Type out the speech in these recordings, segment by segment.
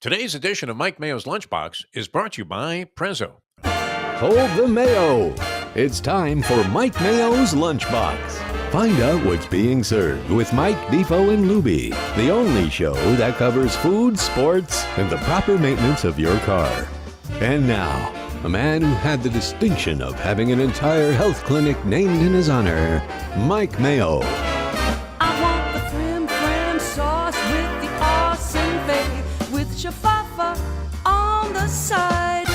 Today's edition of Mike Mayo's Lunchbox is brought to you by Prezzo. Hold the Mayo. It's time for Mike Mayo's Lunchbox. Find out what's being served with Mike, Beefo, and Luby, the only show that covers food, sports, and the proper maintenance of your car. And now, a man who had the distinction of having an entire health clinic named in his honor, Mike Mayo. I want the frim fram sauce with the awesome bay with shafafa on the side.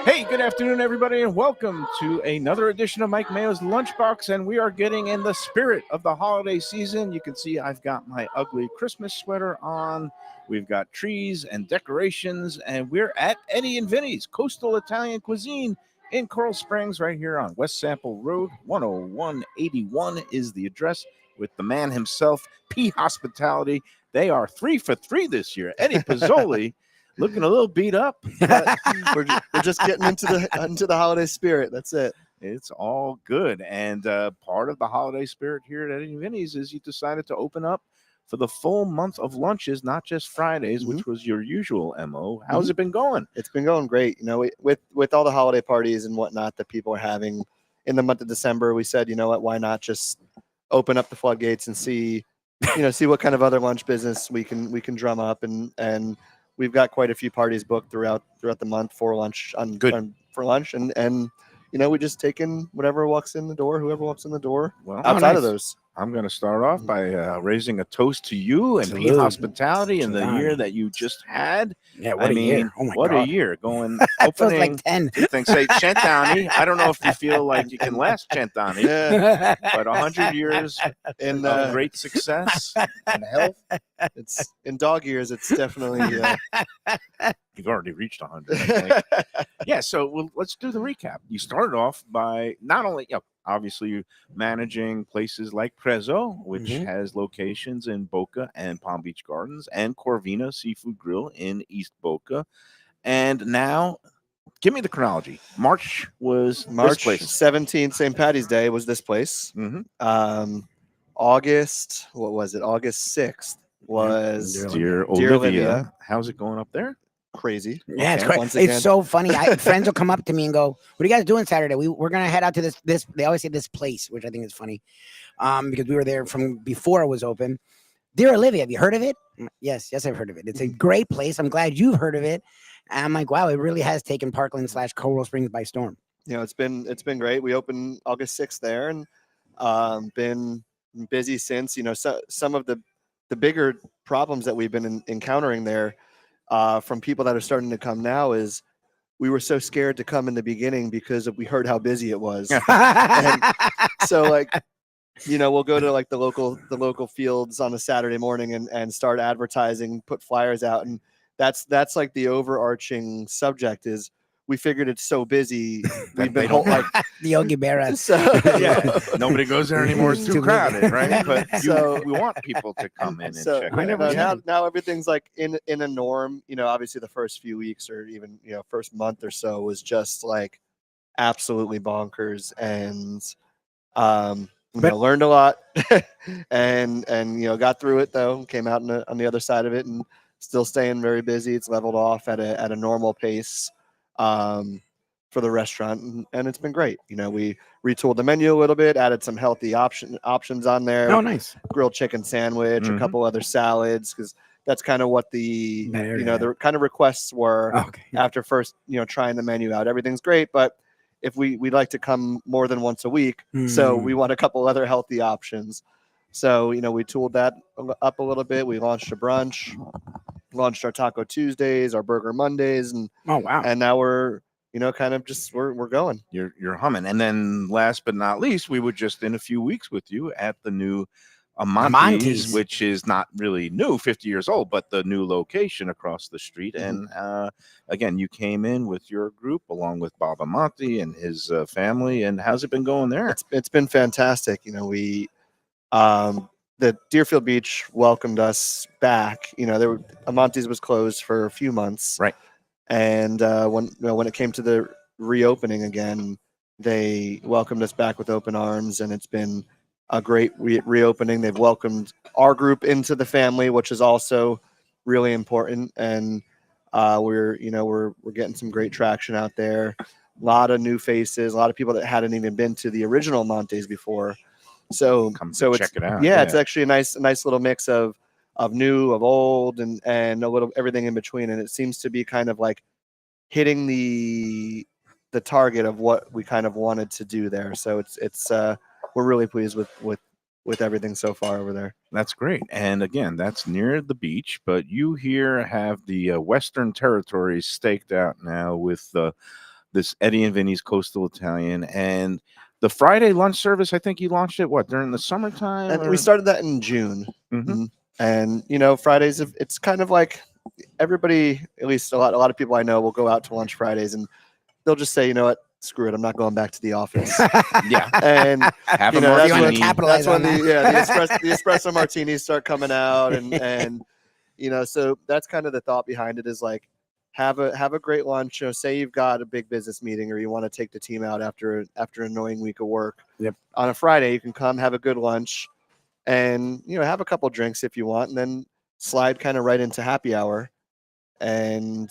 Hey, good afternoon, everybody, and welcome to another edition of Mike Mayo's Lunchbox. And we are getting in the spirit of the holiday season. You can see I've got my ugly Christmas sweater on. We've got trees and decorations, and we're at Eddie and Vinny's Coastal Italian Cuisine in Coral Springs, right here on West Sample Road. 10181 is the address, with the man himself, P Hospitality. They are 3 for 3 this year. Eddie Pizzoli looking a little beat up. But we're just getting into the holiday spirit. That's it. It's all good. And part of the holiday spirit here at Eddie and Vinny's is you decided to open up for the full month of lunches, not just Fridays, which was your usual MO. How's it been going? It's been going great. You know, with all the holiday parties and whatnot that people are having in the month of December, we said, you know what, why not just open up the floodgates and see what kind of other lunch business we can drum up, and we've got quite a few parties booked throughout the month for lunch for lunch, and we just take in whoever walks in the door. Well, outside of those. I'm going to start off by raising a toast to you and P Hospitality and the year that you just had. Yeah, what a year. Oh my what God. A year. Going It feels opening. like 10. Things say Cent'anni. I don't know if you feel like you can last Cent'anni, Yeah, but 100 years in of great success and health. it's in dog years. It's definitely. You've already reached 100. I think. Yeah, so let's do the recap. You started off by not only, obviously, you managing places like Prezzo, which has locations in Boca and Palm Beach Gardens, and Corvina Seafood Grill in East Boca. And now, give me the chronology. March March this place. 17th, St. Patty's Day was this place. August, what was it? August 6th was Dear Dear Olivia. How's it going up there? crazy. Yeah, it's Okay. great. It's so funny. Friends will come up to me and go, "What are you guys doing Saturday? We're gonna head out to this." They always say this place, which I think is funny, because we were there from before it was open. Dear Olivia, have you heard of it? Yes, I've heard of it. It's a great place. I'm glad you've heard of it. And I'm like, wow, it really has taken Parkland/Coral Springs by storm. It's been great. We opened August 6th there, and been busy since. Some of the bigger problems that we've been encountering there. From people that are starting to come now is we were so scared to come in the beginning because we heard how busy it was. And so we'll go to the local fields on a Saturday morning and start advertising, put flyers out. And that's like the overarching subject is we figured it's so busy. We've been the Yogi Berra. So Yeah, nobody goes there anymore. It's too crowded, right? But So- we want people to come in and So check it out. now everything's like in a norm. Obviously the first few weeks or even first month or so was just like absolutely bonkers, and learned a lot, and got through it though. Came out on the other side of it, and still staying very busy. It's leveled off at a normal pace for the restaurant, and it's been great. We retooled the menu a little bit, added some healthy options on there. Oh, nice. Grilled chicken sandwich, a couple other salads, because that's kind of what the the kind of requests were after first trying the menu out. Everything's great, but if we'd like to come more than once a week, so we want a couple other healthy options. So we tooled that up a little bit. We launched a brunch, launched our Taco Tuesdays, our Burger Mondays, and Oh, wow. and now we're kind of just we're going. You're humming. And then last but not least, we were just in a few weeks with you at the new Amonte's, which is not really new, 50 years old, but the new location across the street. And again, you came in with your group along with Bob Amonte and his family. And how's it been going there? It's been fantastic. We the Deerfield Beach welcomed us back. Amonte's was closed for a few months, Right. And when it came to the reopening again, they welcomed us back with open arms, and it's been a great reopening. They've welcomed our group into the family, which is also really important. And we're getting some great traction out there. A lot of new faces, a lot of people that hadn't even been to the original Montes before. So check it out. Yeah, it's actually a nice little mix of new, of old, and a little everything in between. And it seems to be kind of like hitting the target of what we kind of wanted to do there. So it's we're really pleased with everything so far over there. That's great. And again, that's near the beach, but you here have the Western Territories staked out now with this Eddie and Vinny's Coastal Italian. And the Friday lunch service, I think you launched it, during the summertime? And we started that in June. Mm-hmm. And, Fridays, it's kind of like everybody, at least a lot of people I know will go out to lunch Fridays and they'll just say, you know what, screw it, I'm not going back to the office. Yeah. And have a that's martini. Capitalize when on the espresso martinis start coming out, and so that's kind of the thought behind it, is like have a great lunch. Say you've got a big business meeting or you want to take the team out after an annoying week of work. Yep. On a Friday, you can come have a good lunch and have a couple drinks if you want, and then slide kind of right into happy hour and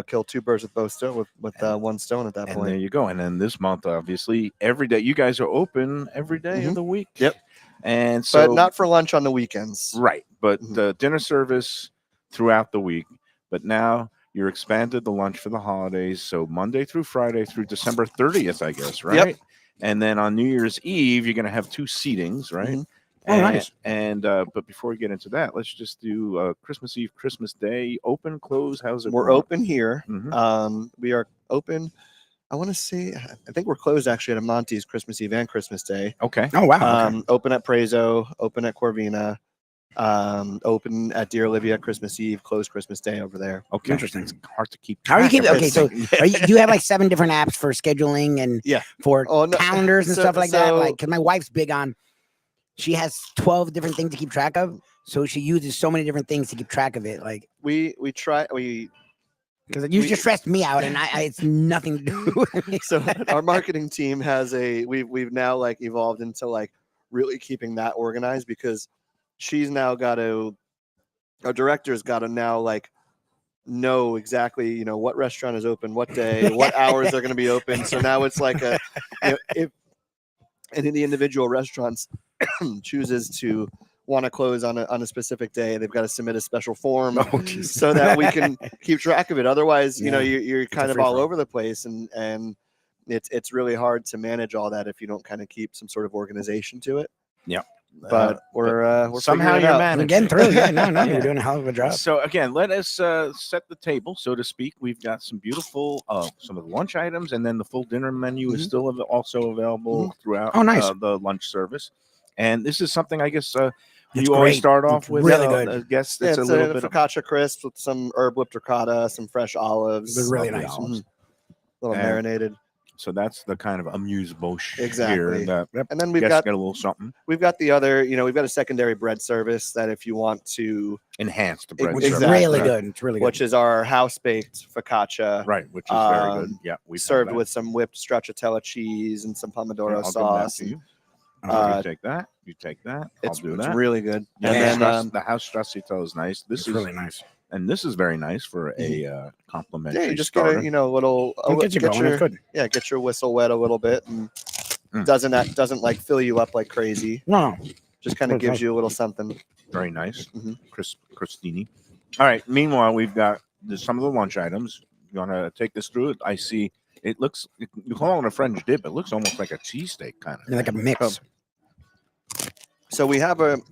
kill two birds with both stone with one stone at that And point. there you go. And then this month, obviously, every day, you guys are open every day of the week. Yep. And so, but not for lunch on the weekends. Right. But the dinner service throughout the week. But now you're expanded the lunch for the holidays. So Monday through Friday through December 30th, I guess, right? Yep. And then on New Year's Eve, you're going to have 2 seatings, right? Mm-hmm. Oh, nice. And but before we get into that, let's just do Christmas Eve, Christmas Day, open, close. How's it? We're going? open here. Mhm. We are open. I want to say, I think we're closed actually at Monty's Christmas Eve and Christmas Day. Okay. Oh, wow. Okay. Open at Prezo, open at Corvina, open at Dear Olivia Christmas Eve, closed Christmas Day over there. Okay. Interesting. It's hard to keep. How are you track keeping? of Okay, so everything. do you have like 7 different apps for scheduling and for Oh, no. calendars and So- stuff like that? so- Like, because my wife's big on, she has 12 different things to keep track of. So she uses so many different things to keep track of it. Like, we try because you just stressed me out, and I it's nothing to do with me. so our marketing team has we've now like evolved into like really keeping that organized, because she's now our director's got to now like know exactly what restaurant is open, what day, what hours they're going to be open. So now it's like if any of the individual restaurants chooses to want to close on a specific day, they've got to submit a special form so that we can keep track of it. Otherwise, you're kind of all over the place, and it's really hard to manage all that if you don't kind of keep some sort of organization to it. Yeah. But we're somehow figuring it you're out. managing. We're getting through. Yeah, no, you're doing a hell of a job. So again, let us set the table, so to speak. We've got some beautiful some of the lunch items, and then the full dinner menu is still also available throughout the lunch service. And this is something I guess you always start off with. Really good. I guess Yeah, it's a little bit focaccia crisps with some herb whipped ricotta, some fresh olives. They're really nice. A little marinated. So that's the kind of amuse-bouche Exactly. here. That And then we've guests got get a little something. We've got the other, we've got a secondary bread service that if you want to Enhance the bread Which service. is really Exactly. good. It's really good. which is our house baked focaccia, Right, which is very good. Um, Yeah, we served with some whipped stracciatella cheese and some pomodoro sauce. You. Uh, You take that. You take that. It's, I'll do it's that. really good. Yeah, And then the house stracciatella is nice. This It's is really nice. and this is very nice for a complimentary yeah, you just starter. get a little It'll get you going. It's good. get your whistle wet a little bit, and Mm. doesn't like fill you up like crazy. No, Just kind of gives you a little something. Very nice. Mhm. Crostini. All right. Meanwhile, we've got some of the lunch items. You want to take this through it? I see. It looks. You call it a French dip. It looks almost like a cheesesteak kind of. like a mix. So we have on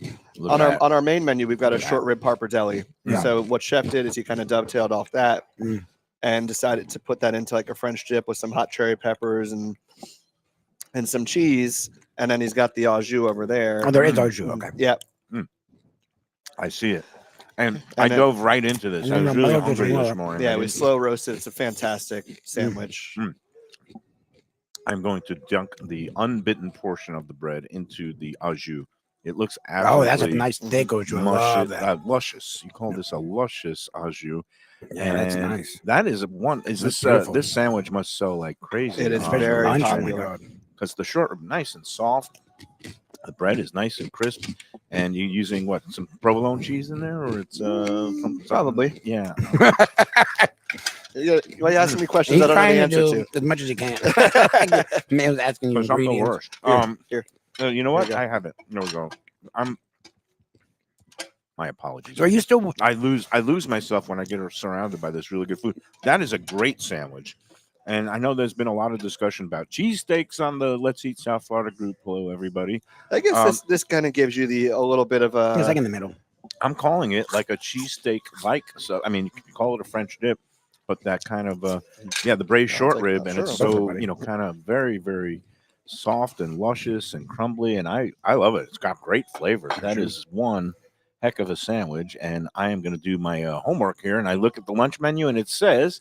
our main menu, we've got a short rib pappardelle. Yeah. So what Chef did is he kind of dovetailed off that Mm. and decided to put that into like a French dip with some hot cherry peppers and some cheese, and then he's got the au jus over there. Oh, there is au jus. Okay. Yeah, I see it, and I then- dove right into this. and I then was the really Mayo hungry gives you this more. morning. yeah. We slow roasted. It's a fantastic sandwich. I'm going to dunk the unbitten portion of the bread into the au jus. It looks Oh, absolutely that's a nice thick au jus. I love that. luscious. You call this a luscious au jus. Yeah, that's And nice. That is one. Is That's this beautiful. this sandwich must sell like crazy? It is Especially very lunch, oh my popular. God. because the short rib nice and soft. The bread is nice and crisp, and you're using what, some provolone cheese in there, or it's Probably. yeah. Why are you asking me questions He's I don't know the trying to answer do to? as much as he can. Mayo's asking you Because I'm the ingredients. worst. Here. You know Here what? you go. I have it. There we go. My apologies. So are you still? I lose myself when I get surrounded by this really good food. That is a great sandwich. And I know there's been a lot of discussion about cheesesteaks on the Let's Eat South Florida group. Hello, everybody. I guess this kind of gives you a little bit of It's like a. in the middle. I'm calling it like a cheesesteak like. So I mean, you can call it a French dip, but that kind of the braised I'll short take- rib, and sure, it's go for it, so buddy. kind of very very soft and luscious and crumbly, and I love it. It's got great flavor. That is one heck of a sandwich, and I am going to do my homework here. And I look at the lunch menu, and it says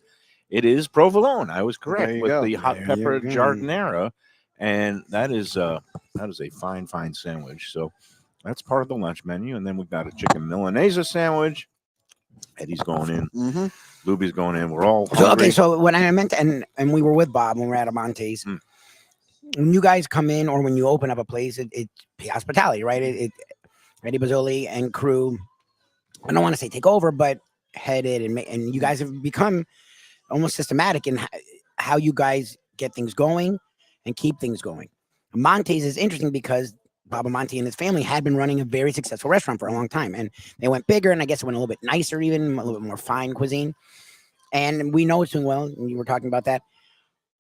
it is provolone. I was There correct you with go. the hot There pepper you go. jardinera, and that is a fine sandwich. So that's part of the lunch menu, and then we've got a chicken Milanese sandwich. Eddie's going in, Mm-hmm. Luby's going in. We're all So hungry. okay, so when I meant and we were with Bob when we were at Amonte's. Mm. When you guys come in or when you open up a place, it's hospitality, right? It Eddie Bazzoli and crew. I don't want to say take over, but head it and you guys have become almost systematic in how you guys get things going and keep things going. Monte's is interesting because Bob Monte and his family had been running a very successful restaurant for a long time, and they went bigger, and I guess it went a little bit nicer, even a little bit more fine cuisine. And we know it's doing well. And you were talking about that.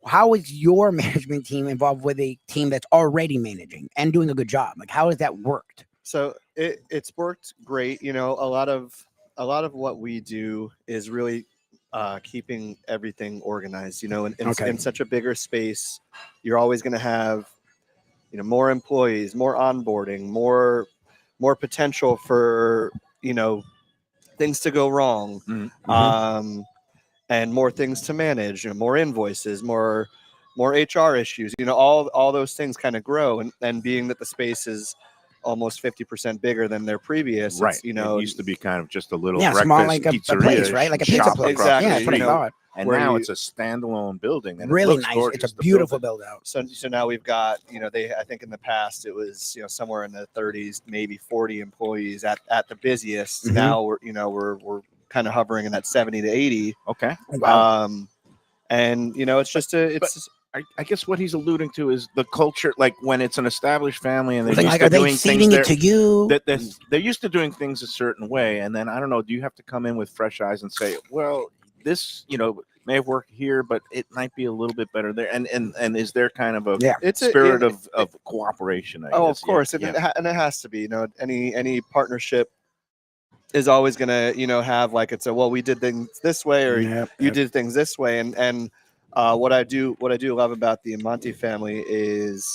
How is your management team involved with a team that's already managing and doing a good job? Like, how has that worked? So it's worked great. You know, a lot of what we do is really keeping everything organized. You know, in such a bigger space, you're always going to have more employees, more onboarding, more potential for things to go wrong, and more things to manage. More invoices, more HR issues. All those things kind of grow, and being that the space is almost 50% bigger than their previous. Right. It It used to be kind of just a little Yeah, breakfast small, like a pizzeria place, right? Like a pizza shop place. across Exactly. Yeah, the that's what I street. thought. And Where now you- it's a standalone building. And it Really looks nice. gorgeous, It's a the beautiful building. build out. So now we've got, I think in the past it was, somewhere in the 30s, maybe 40 employees at the busiest. Mhm. Now we're kind of hovering in that 70 to 80. Okay. Wow. And it's just I guess what he's alluding to is the culture, like when it's an established family and they're Thing used like, to are they doing things seeding there. it to you? They're used to doing things a certain way, and then I don't know. Do you have to come in with fresh eyes and say, "Well, this may have worked here, but it might be a little bit better there"? And is there kind of a it's spirit of cooperation? I Oh, guess? of course, Yeah. and it has to be. Any partnership is always gonna have like we did things this way, or you did things this way, and what I do love about the Monte family is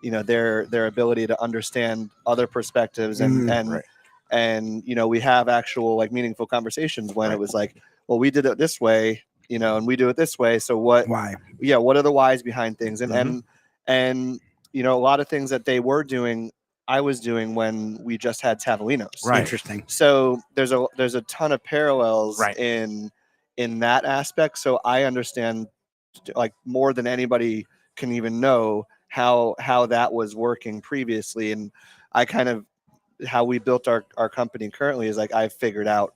their ability to understand other perspectives and we have actual like meaningful conversations when it was like, well, we did it this way, and we do it this way, so what Why? what are the whys behind things, and Mhm. and a lot of things that they were doing I was doing when we just had Tavolino's. Right. Interesting. So there's a ton of parallels Right. in that aspect, so I understand like more than anybody can even know how that was working previously, and I kind of how we built our company currently is like I figured out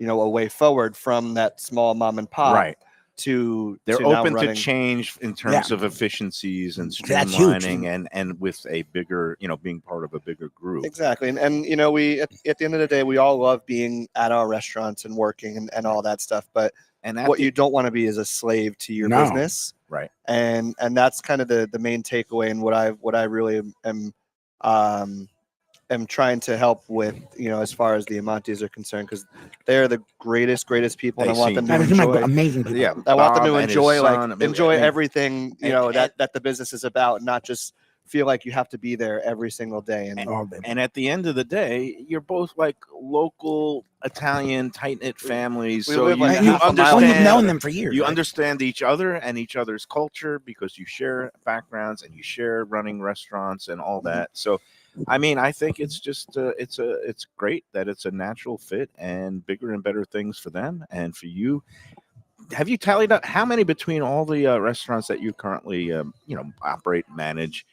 a way forward from that small mom and pop Right. to They're now open to running. change in terms of efficiencies and That's huge. streamlining and with a bigger, being part of a bigger group. Exactly, and we at the end of the day we all love being at our restaurants and working and all that stuff, but And what you don't want to be is a slave to your No. business. Right. And that's kind of the main takeaway, and what I really am trying to help with, as far as the Amontes are concerned, because they're the greatest people, and I They want seem- them to That is my enjoy. amazing people. Yeah. I want them Bob to and his enjoy son, enjoy I mean, everything and- that the business is about, and not just feel like you have to be there every single day. And All day. And at the end of the day, you're both like local Italian tight knit families. we So live like a you half a mile Oh, from you've each known other. them for years. you right? understand each other and each other's culture because you share backgrounds and you share running restaurants and all that. So, I mean, I think it's just it's great that it's a natural fit and bigger and better things for them and for you. Have you tallied up how many between all the restaurants that you currently operate, manage?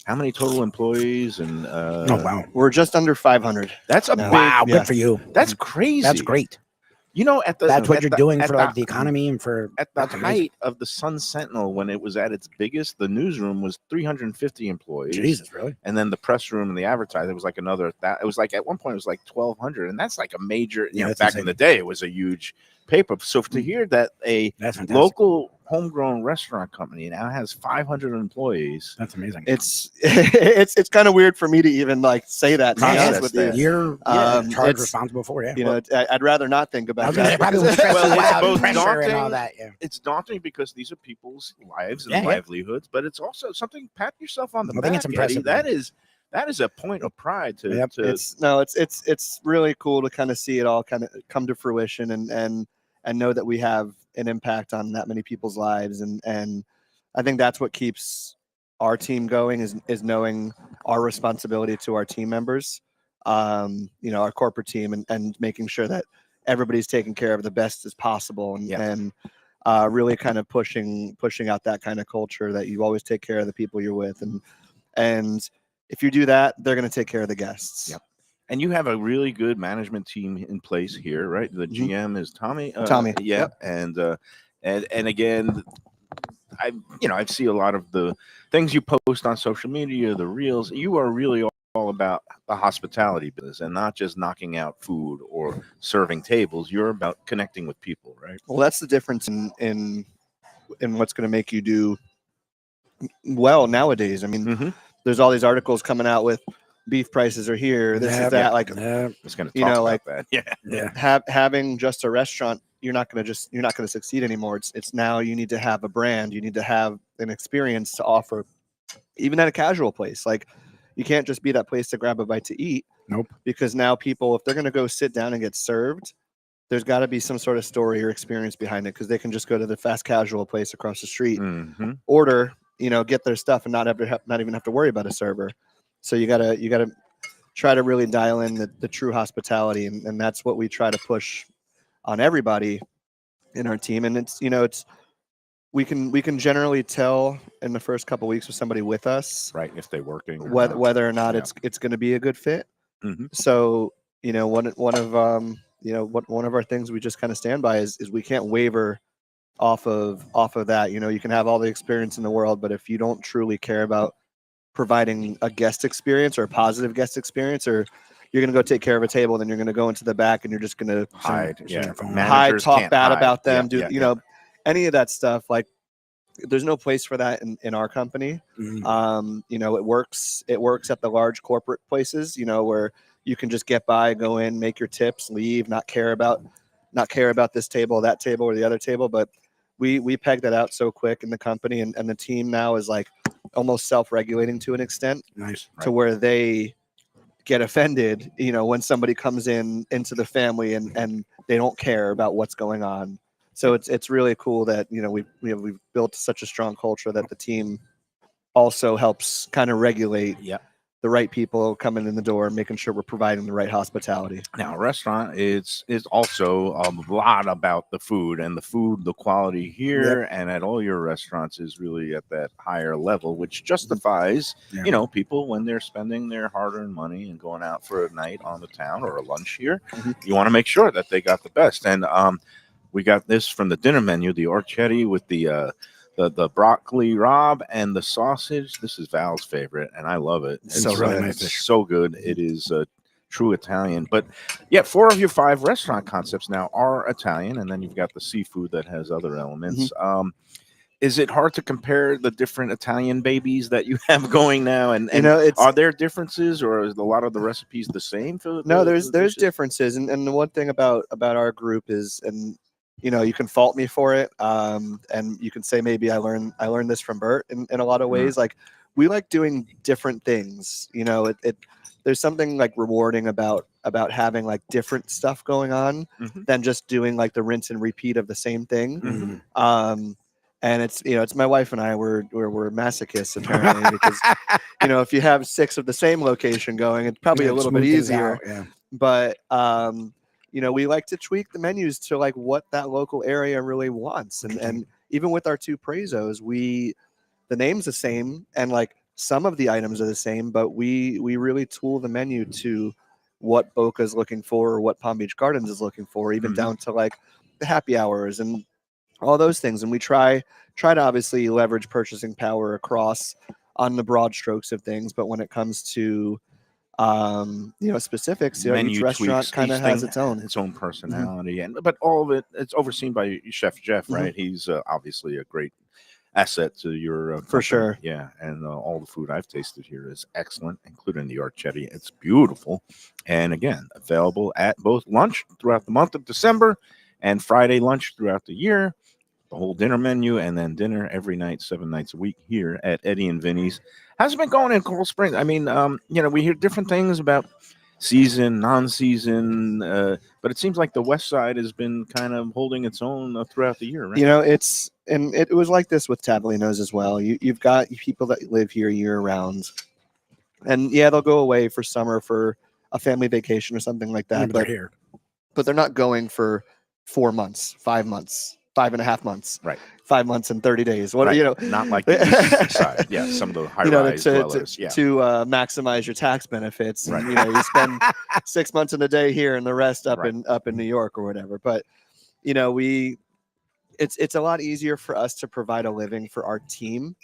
How many total employees? And Oh wow, We're just under 500. that's a No. big. wow, yeah. good for you. That's crazy. That's great. You know, at the That's what at you're the- doing at for like the economy and for At the that's amazing. height of the Sun Sentinel, when it was at its biggest, the newsroom was 350 employees. Jesus, really? And then the press room and the advertising was like another. That it was like at one point it was like 1,200, and that's like a major. You Yeah, know, that's back insane. in the day, it was a huge paper. So to hear that a That's fantastic. local homegrown restaurant company now has 500 employees, That's amazing. It's kind of weird for me to even like say that. To be Yeah, honest with you, You're Um, charged it's- responsible for it. you know, I'd rather not think I about was gonna say, that. probably because- would stress Well, you it's out, both pressure and all daunting- that. Yeah. it's daunting because these are people's lives and Yeah, yeah. livelihoods, but it's also something. Pat yourself on the I back. think it's impressive, Eddie. That is a point of pride to. Yep. to it's really cool to kind of see it all kind of come to fruition and know that we have an impact on that many people's lives, and I think that's what keeps our team going is knowing our responsibility to our team members, you know, our corporate team, and making sure that everybody's taken care of the best as possible, and really kind of pushing out that kind of culture that you always take care of the people you're with, and if you do that, they're going to take care of the guests. Yep. And you have a really good management team in place here, right? The Mhm. GM is Tommy. Tommy, Yeah. yep. And again, I see a lot of the things you post on social media, the reels. You are really all about the hospitality business and not just knocking out food or serving tables. You're about connecting with people, right? Well, that's the difference in what's going to make you do well nowadays. I mean, Mm-hmm. there's all these articles coming out with beef prices are here, this is that. Like, Yeah. Just going to You talk know, about like- that. Yeah. Yeah. having just a restaurant, you're not going to succeed anymore. It's now you need to have a brand, you need to have an experience to offer, even at a casual place. Like, you can't just be that place to grab a bite to eat. Nope. Because now people, if they're going to go sit down and get served, there's got to be some sort of story or experience behind it, because they can just go to the fast casual place across the street, Mm-hmm. order, get their stuff, and not even have to worry about a server. So you gotta try to really dial in the true hospitality, and that's what we try to push on everybody in our team. And it's we can generally tell in the first couple weeks with somebody with us Right. If they're working. or whether not. whether or not Yeah. it's going to be a good fit. Mhm. So one of our things we just kind of stand by is we can't waver off of that. You can have all the experience in the world, but if you don't truly care about providing a guest experience or a positive guest experience, or you're going to go take care of a table, then you're going to go into the back and you're just going to Hide. Send Yeah. your phone. hide, Managers talk can't bad hide. about them, Yeah, any of that stuff. Like, there's no place for that in our company. Mhm. It works at the large corporate places, where you can just get by, go in, make your tips, leave, not care about this table, that table, or the other table. But we pegged that out so quick in the company, and the team now is like almost self-regulating to an extent, Nice. to where they get offended, when somebody comes into the family and they don't care about what's going on. So it's really cool that we've built such a strong culture that the team also helps kind of regulate Yeah. the right people coming in the door, making sure we're providing the right hospitality. Now, a restaurant is also a lot about the food, and the quality here and at all your restaurants is really at that higher level, which justifies, Yeah. people when they're spending their hard-earned money and going out for a night on the town or a lunch here. Mhm. You want to make sure that they got the best. And we got this from the dinner menu, the orchetti with the broccoli rabe and the sausage. This is Val's favorite, and I love it. It's a really nice it's dish. so good. It is true Italian. But yeah, 4 of your 5 restaurant concepts now are Italian, and then you've got the seafood that has other elements. Is it hard to compare the different Italian babies that you have going now? And it's are there differences, or is a lot of the recipes the same? For no, the there's dishes? differences, and the one thing about our group is, and you can fault me for it, and you can say maybe I learned this from Bert in a lot of ways. Like, we like doing different things. There's something like rewarding about having like different stuff going on Mhm. than just doing like the rinse and repeat of the same thing. Mhm. And it's my wife and I we're masochists apparently, because if you have 6 of the same location going, it's probably Yeah, a little bit smooth things easier. out, yeah. But we like to tweak the menus to like what that local area really wants, and even with our 2 prezos, the name's the same, and like some of the items are the same, but we really tool the menu to what Boca is looking for or what Palm Beach Gardens is looking for, even down to like the happy hours and all those things. And we try to obviously leverage purchasing power across on the broad strokes of things, but when it comes to specifics, each Menu restaurant tweaks, kind of each has thing its own personality, but all of it's overseen by Chef Jeff, right? He's obviously a great asset to your For company. sure. Yeah, and all the food I've tasted here is excellent, including the archetti. It's beautiful, and again, available at both lunch throughout the month of December and Friday lunch throughout the year. The whole dinner menu, and then dinner every night, 7 nights a week here at Eddie and Vinny's. How's it been going in Coral Springs? I mean, we hear different things about season, non-season, but it seems like the West Side has been kind of holding its own throughout the year, right? It was like this with Tavolino's as well. You've got people that live here year round, and yeah, they'll go away for summer for a family vacation or something like that. But they're not going for 4 months, 5 months, 5.5 months, Right. 5 months and 30 days. What Right. Not like the East Side. Yeah, some of the high-rise dwellers. to Yeah. maximize your tax benefits. Right. And, you spend 6 months in a day here and the rest up Right. in New York or whatever. But it's a lot easier for us to provide a living for our team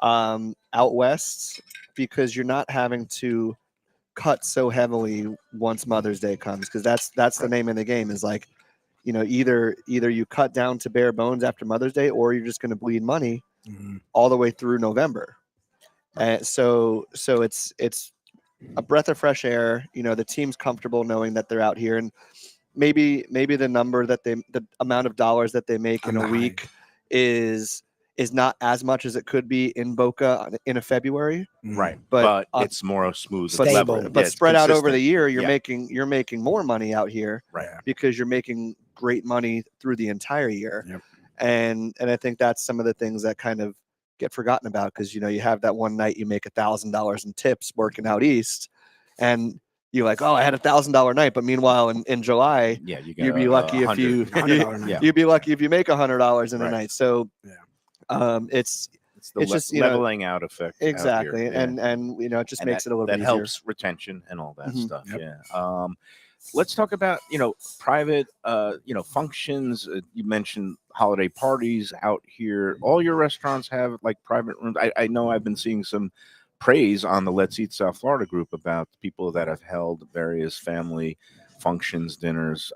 out west, because you're not having to cut so heavily once Mother's Day comes, because that's the name of the game, is like, either you cut down to bare bones after Mother's Day, or you're just going to bleed money all the way through November. And so it's a breath of fresh air. The team's comfortable knowing that they're out here, and maybe the amount of dollars that they make in a week is not as much as it could be in Boca in a February. Right. But it's more smooth. but level. but Yeah, spread out over consistent. the year, you're Yeah. making more money out here, Right. because you're making great money through the entire year. Yep. And I think that's some of the things that kind of get forgotten about, because you have that one night you make $1,000 in tips working out east, and you're like, oh, I had $1,000 night, but meanwhile in July, Yeah, you'd be lucky if you $100 night. Yeah. you'd be lucky if you make $100 in a Right. night. So It's the it's just, leveling out effect. out exactly, here. Yeah. and it just And makes it a little that bit easier. helps retention and all that Mhm. stuff. Yep. Yeah. Let's talk about private functions. You mentioned holiday parties out here. All your restaurants have like private rooms. I know I've been seeing some praise on the Let's Eat South Florida group about people that have held various family functions, dinners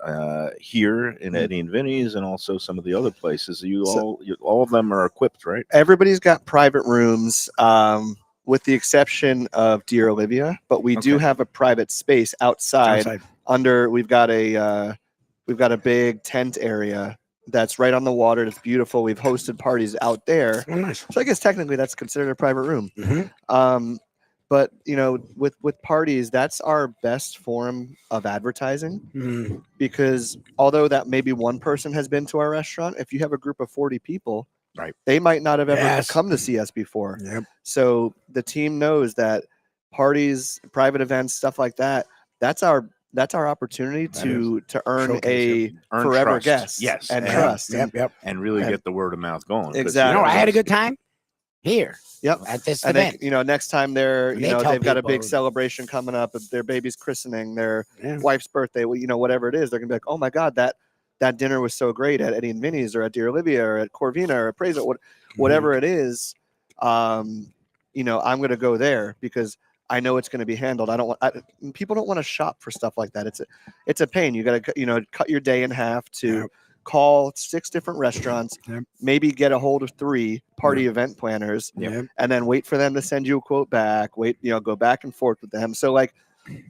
here in Eddie and Vinny's, and also some of the other places. All of them are equipped, right? Everybody's got private rooms, with the exception of Dear Olivia, but we do Okay. have a private space outside. We've got a big tent area that's right on the water. It's beautiful. We've hosted parties out there. Oh, nice. So I guess technically that's considered a private room. Mhm. But with parties, that's our best form of advertising, Mhm. because although that maybe one person has been to our restaurant, if you have a group of 40 people, Right. they might not have ever Yes. come to see us before. Yep. So the team knows that parties, private events, stuff like that, that's our opportunity to earn Showcase, Earn forever trust. guest. Yes, and and- trust. Yep. and really And- get the word of mouth going. 'cause, Exactly. I had a good time here Yep. at this And then, event. next time They tell they've got a big people- celebration coming up, their baby's christening, their Yeah. wife's birthday, whatever it is, they're gonna be like, oh my God, that dinner was so great at Eddie and Vinny's, or at Dear Olivia, or at Corvina, or at Praise It, whatever it is. I'm gonna go there because I know it's going to be handled. People don't want to shop for stuff like that. It's a pain. You got to cut your day in half to Yep. call 6 different restaurants, Yep. maybe get a hold of 3 party event planners, Yep. and then wait for them to send you a quote back. Go back and forth with them. So like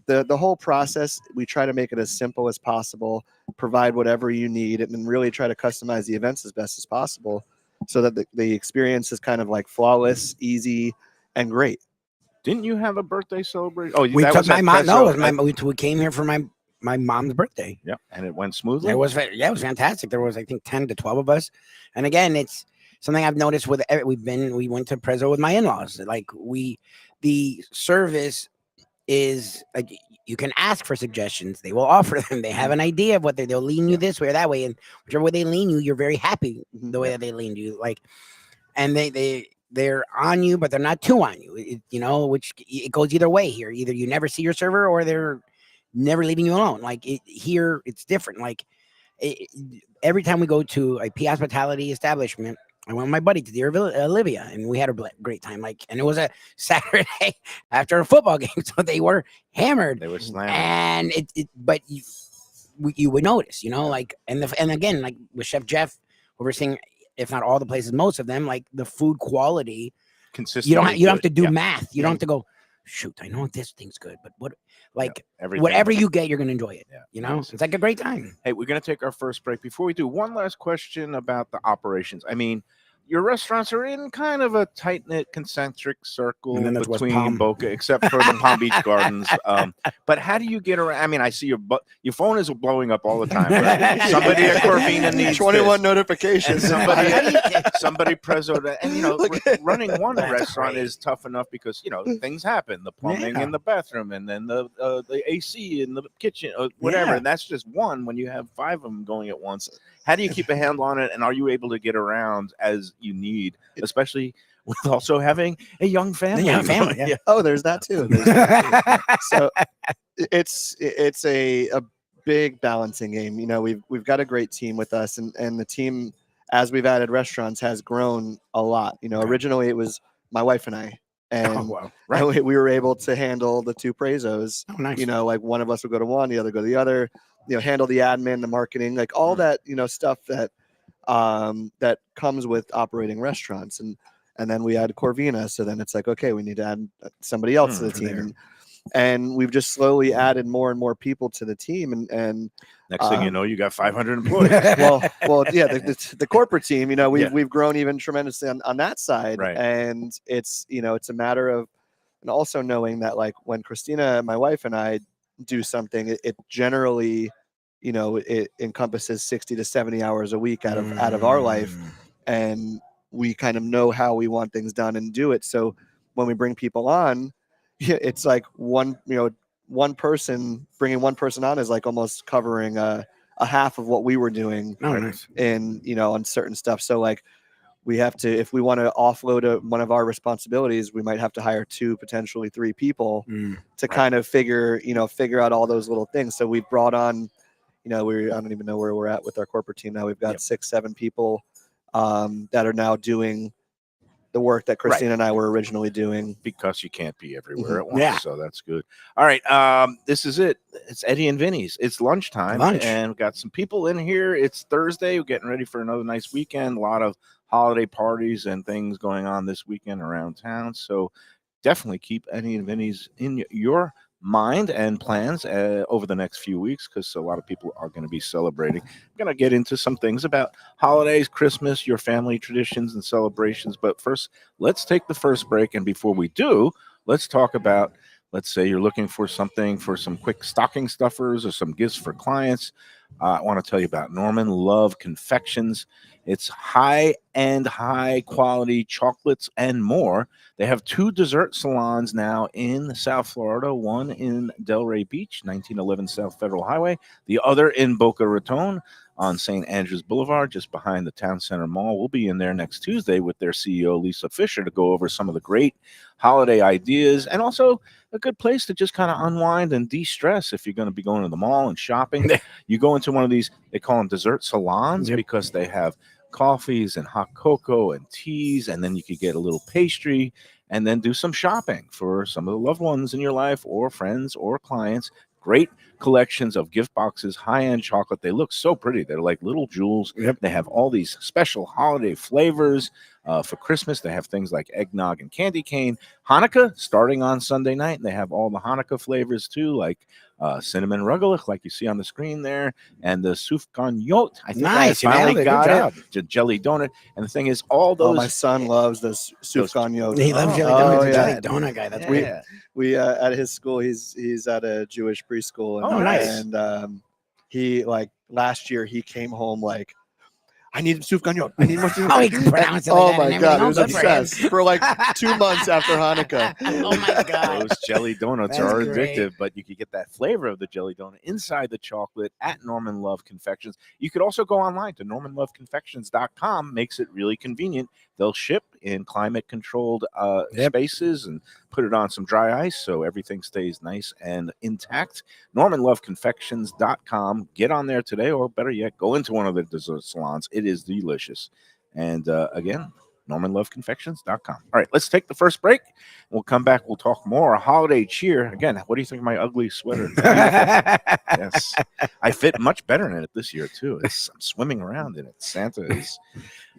the whole process, we try to make it as simple as possible, provide whatever you need, and then really try to customize the events as best as possible, so that the experience is kind of like flawless, easy, and great. Didn't you have a birthday celebration? Oh, We that took was my at mom. No, it Presso. was we came here for my mom's birthday. Yeah, and it went smoothly. It was it was fantastic. There was I think 10 to 12 of us, and again, it's something I've noticed with we went to Prezzo with my in-laws. Like the service is like you can ask for suggestions. They will offer them. They have an idea of what they'll lean you this way or that way, and whichever way they lean you, you're very happy the way that they lean you. Like, and they they're on you, but they're not too on you. Which it goes either way here. Either you never see your server, or they're never leaving you alone. Like here, it's different. Like every time we go to a P hospitality establishment, I went with my buddy to Dear Olivia, and we had a great time. And it was a Saturday after a football game, so they were hammered. They were slamming. And but you would notice, and again, like with Chef Jeff, overseeing, if not all the places, most of them, like the food quality, Consistent. you don't have to do math. You don't have to go, shoot, I know this thing's good, but whatever you get, you're gonna enjoy it. It's like a great time. Hey, we're gonna take our first break. Before we do, one last question about the operations. I mean, your restaurants are in kind of a tight-knit concentric circle between Boca, except for the Palm Beach Gardens. But how do you get around? I mean, I see your phone is blowing up all the time. Right? Somebody at Corvina needs 21 notifications. Somebody prezzo that, and running one restaurant is tough enough because things happen, the plumbing in the bathroom, and then the AC in the kitchen, or whatever. And that's just one when you have 5 of them going at once. How do you keep a handle on it, and are you able to get around as you need, especially with also having a young family? Yeah. Oh, there's that too. So it's a big balancing game. We've got a great team with us, and the team, as we've added restaurants, has grown a lot. Originally it was my wife and I. And we were able to handle the 2 Prezos. Oh, nice. Like one of us would go to one, the other go to the other. Handle the admin, the marketing, like all that, stuff that that comes with operating restaurants. And then we add Corvina. So then it's like, okay, we need to add somebody else to the team. And we've just slowly added more and more people to the team. And next thing you know, you got 500 employees. well, yeah, the corporate team, we've grown even tremendously on that side. Right. And it's, it's a matter of, and also knowing that, like, when Christina, my wife, and I do something, it generally, it encompasses 60 to 70 hours a week out of our life, and we kind of know how we want things done and do it. So when we bring people on, it's like bringing one person on is like almost covering a half of what we were doing on certain stuff. So like, we have to, if we want to offload one of our responsibilities, we might have to hire 2, potentially 3 people to kind of figure out all those little things. So we've brought on, I don't even know where we're at with our corporate team now. We've got 6, 7 people that are now doing the work that Christina and I were originally doing. Because you can't be everywhere at once. So that's good. All right. This is it. It's Eddie and Vinny's. It's lunchtime. And we've got some people in here. It's Thursday. We're getting ready for another nice weekend. A lot of holiday parties and things going on this weekend around town. So definitely keep Eddie and Vinny's in your mind and plans over the next few weeks, because a lot of people are going to be celebrating. I'm going to get into some things about holidays, Christmas, your family traditions and celebrations. But first, let's take the first break. And before we do, let's talk about, let's say you're looking for something for some quick stocking stuffers or some gifts for clients. I want to tell you about Norman Love Confections. It's high-end, high-quality chocolates and more. They have 2 dessert salons now in South Florida, one in Delray Beach, 1911 South Federal Highway, the other in Boca Raton on St. Andrews Boulevard, just behind the Town Center Mall. We'll be in there next Tuesday with their CEO, Lisa Fisher, to go over some of the great holiday ideas, and also a good place to just kind of unwind and de-stress if you're going to be going to the mall and shopping. You go into one of these, they call them dessert salons, because they have coffees and hot cocoa and teas, and then you could get a little pastry and then do some shopping for some of the loved ones in your life or friends or clients. Great collections of gift boxes, high-end chocolate. They look so pretty. They're like little jewels. They have all these special holiday flavors. For Christmas, they have things like eggnog and candy cane. Hanukkah, starting on Sunday night, and they have all the Hanukkah flavors too, like cinnamon rugelach, like you see on the screen there, and the sufganiyot. I think I finally got it. The jelly donut. And the thing is, all those. My son loves the sufganiyot. He loves jelly donut. Jelly donut guy. That's weird. We at his school, he's at a Jewish preschool. And, nice. And he, like, last year he came home like, I need sufganiyot. I need more sufganiyot. Oh, he can pronounce it. Oh my God, he was obsessed for like 2 months after Hanukkah. Oh my God, those jelly donuts are addictive, but you could get that flavor of the jelly donut inside the chocolate at Norman Love Confections. You could also go online to normanloveconfections.com. Makes it really convenient. They'll ship in climate-controlled Yep. spaces and put it on some dry ice so everything stays nice and intact. NormanLoveConfections.com. Get on there today, or better yet, go into one of the dessert salons. It is delicious. And again, NormanLoveConfections.com. All right, let's take the first break. We'll come back. We'll talk more. Holiday cheer. Again, what do you think of my ugly sweater? Yes, I fit much better in it this year too. I'm swimming around in it. Santa is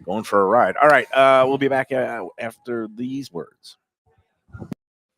going for a ride. All right, we'll be back after these words.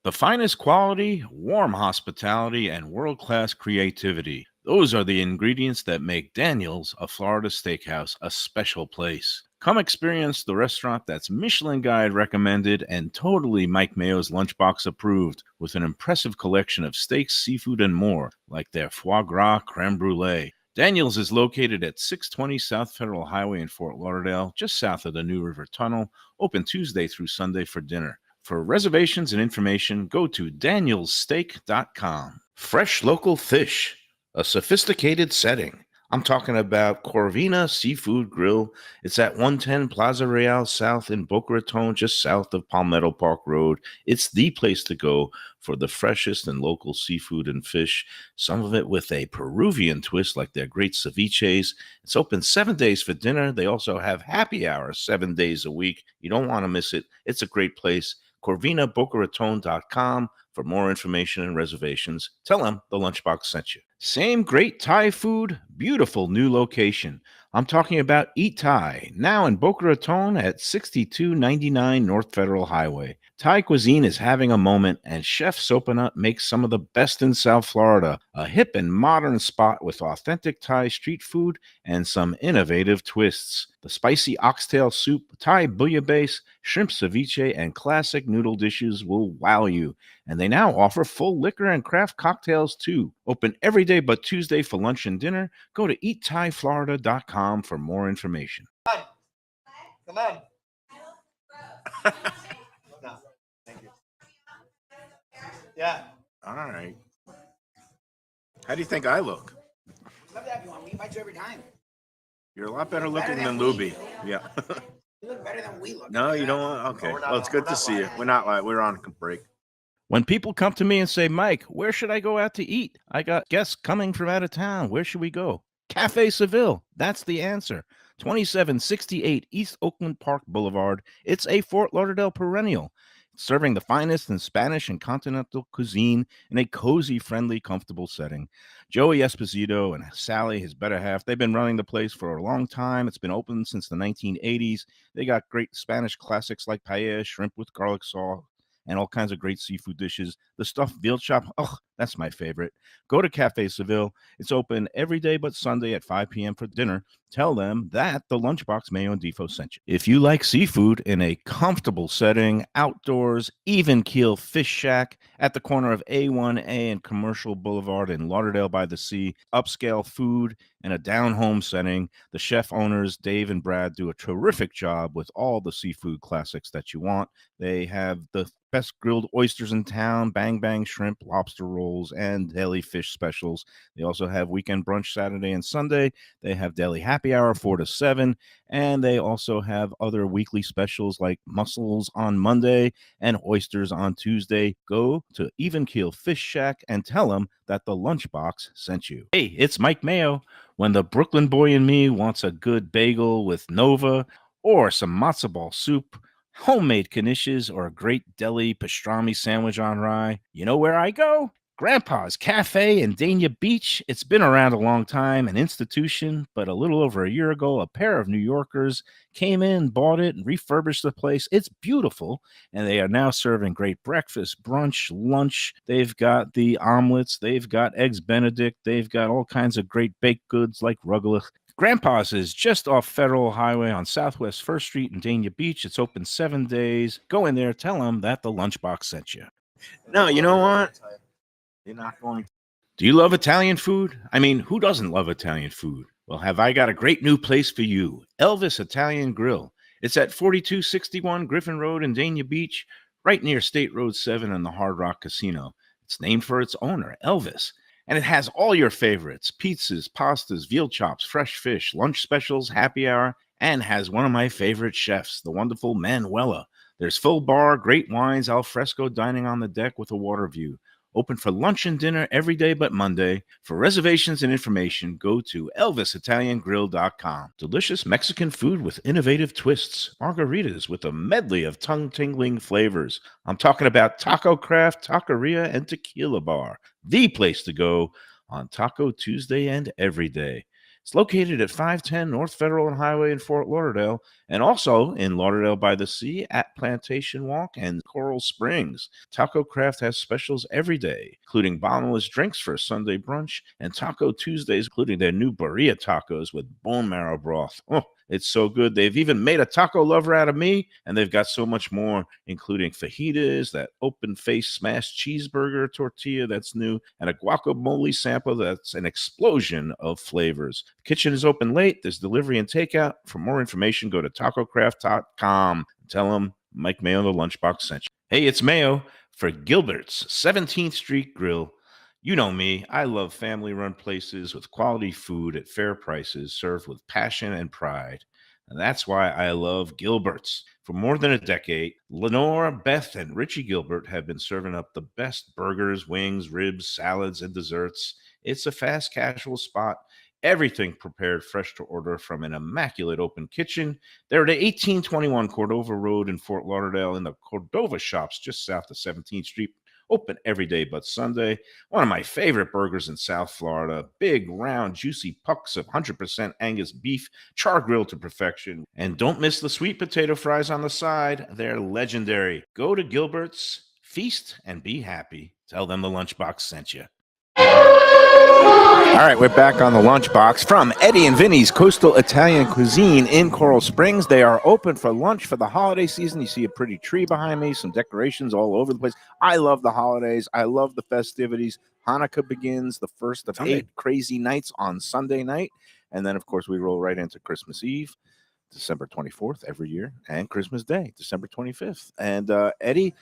The finest quality, warm hospitality, and world-class creativity. Those are the ingredients that make Daniel's, a Florida steakhouse, a special place. Come experience the restaurant that's Michelin Guide recommended and totally Mike Mayo's Lunchbox approved, with an impressive collection of steaks, seafood, and more, like their foie gras creme brulee. Daniel's is located at 620 South Federal Highway in Fort Lauderdale, just south of the New River Tunnel, open Tuesday through Sunday for dinner. For reservations and information, go to danielssteak.com. Fresh local fish, a sophisticated setting. I'm talking about Corvina Seafood Grill. It's at 110 Plaza Real South in Boca Raton, just south of Palmetto Park Road. It's the place to go for the freshest and local seafood and fish, some of it with a Peruvian twist like their great ceviches. It's open 7 days for dinner. They also have happy hour 7 days a week. You don't want to miss it. It's a great place. CorvinaBocaRaton.com for more information and reservations. Tell them the Lunchbox sent you. Same great Thai food, beautiful new location. I'm talking about Eat Thai, now in Boca Raton at 6299 North Federal Highway. Thai cuisine is having a moment, and Chef Sopanut makes some of the best in South Florida. A hip and modern spot with authentic Thai street food and some innovative twists. The spicy oxtail soup, Thai bouillabaisse, shrimp ceviche, and classic noodle dishes will wow you. And they now offer full liquor and craft cocktails too. Open every day but Tuesday for lunch and dinner. Go to eatthaiflorida.com for more information. Come on. No, thank you. Yeah. All right. How do you think I look? Love that one. We invite you every time. You're a lot better looking Better than than Luby. Yeah. You look better than we look. No, you don't want. Okay. No, we're not- Well, it's good we're to not see you. lying. We're not like we're on break. When people come to me and say, Mike, where should I go out to eat? I got guests coming from out of town. Where should we go? Cafe Seville. That's the answer. 2768 East Oakland Park Boulevard. It's a Fort Lauderdale perennial, serving the finest in Spanish and continental cuisine in a cozy, friendly, comfortable setting. Joey Esposito and Sally, his better half, they've been running the place for a long time. It's been open since the 1980s. They got great Spanish classics like paella, shrimp with garlic sauce, and all kinds of great seafood dishes. The stuffed veal chop, oh, that's my favorite. Go to Cafe Seville. It's open every day but Sunday at 5 p.m. for dinner. Tell them that the Lunchbox Mayo and Defo sent you. If you like seafood in a comfortable setting, outdoors, even keel fish shack at the corner of A1A and Commercial Boulevard in Lauderdale by the Sea, upscale food in a down-home setting, the chef owners, Dave and Brad, do a terrific job with all the seafood classics that you want. They have the best grilled oysters in town, bang bang shrimp, lobster rolls, and deli fish specials. They also have weekend brunch Saturday and Sunday. They have deli happy hour 4 to 7, and they also have other weekly specials like mussels on Monday and oysters on Tuesday. Go to Even Keel Fish Shack and tell them that the Lunchbox sent you. Hey, it's Mike Mayo. When the Brooklyn boy in me wants a good bagel with Nova or some matzo ball soup, homemade knishes, or a great deli pastrami sandwich on rye, you know where I go? Grandpa's Cafe in Dania Beach. It's been around a long time, an institution, but a little over a year ago, a pair of New Yorkers came in, bought it, and refurbished the place. It's beautiful, and they are now serving great breakfast, brunch, lunch. They've got the omelets, they've got eggs Benedict, they've got all kinds of great baked goods like rugelach. Grandpa's is just off Federal Highway on Southwest 1st Street in Dania Beach. It's open 7 days. Go in there, tell them that the Lunchbox sent you. No, you know what? You're not going to. Do you love Italian food? I mean, who doesn't love Italian food? Well, have I got a great new place for you, Elvis Italian Grill. It's at 4261 Griffin Road in Dania Beach, right near State Road 7 and the Hard Rock Casino. It's named for its owner, Elvis. And it has all your favorites, pizzas, pastas, veal chops, fresh fish, lunch specials, happy hour, and has one of my favorite chefs, the wonderful Manuela. There's full bar, great wines, al fresco dining on the deck with a water view. Open for lunch and dinner every day but Monday. For reservations and information, go to elvisitaliangrill.com. Delicious Mexican food with innovative twists. Margaritas with a medley of tongue-tingling flavors. I'm talking about Taco Craft, Taqueria, and Tequila Bar. The place to go on Taco Tuesday and every day. It's located at 510 North Federal and Highway in Fort Lauderdale, and also in Lauderdale by the Sea at Plantation Walk and Coral Springs. Taco Craft has specials every day, including bottomless drinks for a Sunday brunch, and Taco Tuesdays, including their new burrito tacos with bone marrow broth. Oh, it's so good. They've even made a taco lover out of me, and they've got so much more, including fajitas, that open-faced smashed cheeseburger tortilla that's new, and a guacamole sample that's an explosion of flavors. The kitchen is open late. There's delivery and takeout. For more information, go to tacocraft.com. Tell them Mike Mayo, the Lunchbox, sent you. Hey, it's Mayo for Gilbert's 17th Street Grill. You know me, I love family-run places with quality food at fair prices served with passion and pride. And that's why I love Gilbert's. For more than a decade, Lenore, Beth, and Richie Gilbert have been serving up the best burgers, wings, ribs, salads, and desserts. It's a fast casual spot. Everything prepared fresh to order from an immaculate open kitchen. They're at 1821 Cordova Road in Fort Lauderdale in the Cordova Shops just south of 17th Street. Open every day but Sunday. One of my favorite burgers in South Florida. Big, round, juicy pucks of 100% Angus beef, char grilled to perfection. And don't miss the sweet potato fries on the side. They're legendary. Go to Gilbert's, feast, and be happy. Tell them the Lunchbox sent you. All right, we're back on the Lunchbox from Eddie and Vinny's Coastal Italian Cuisine in Coral Springs. They are open for lunch for the holiday season. You see a pretty tree behind me, some decorations all over the place. I love the holidays. I love the festivities. Hanukkah begins the first of 8 crazy nights on Sunday night. And then, of course, we roll right into Christmas Eve, December 24th every year, and Christmas Day, December 25th. And Eddie,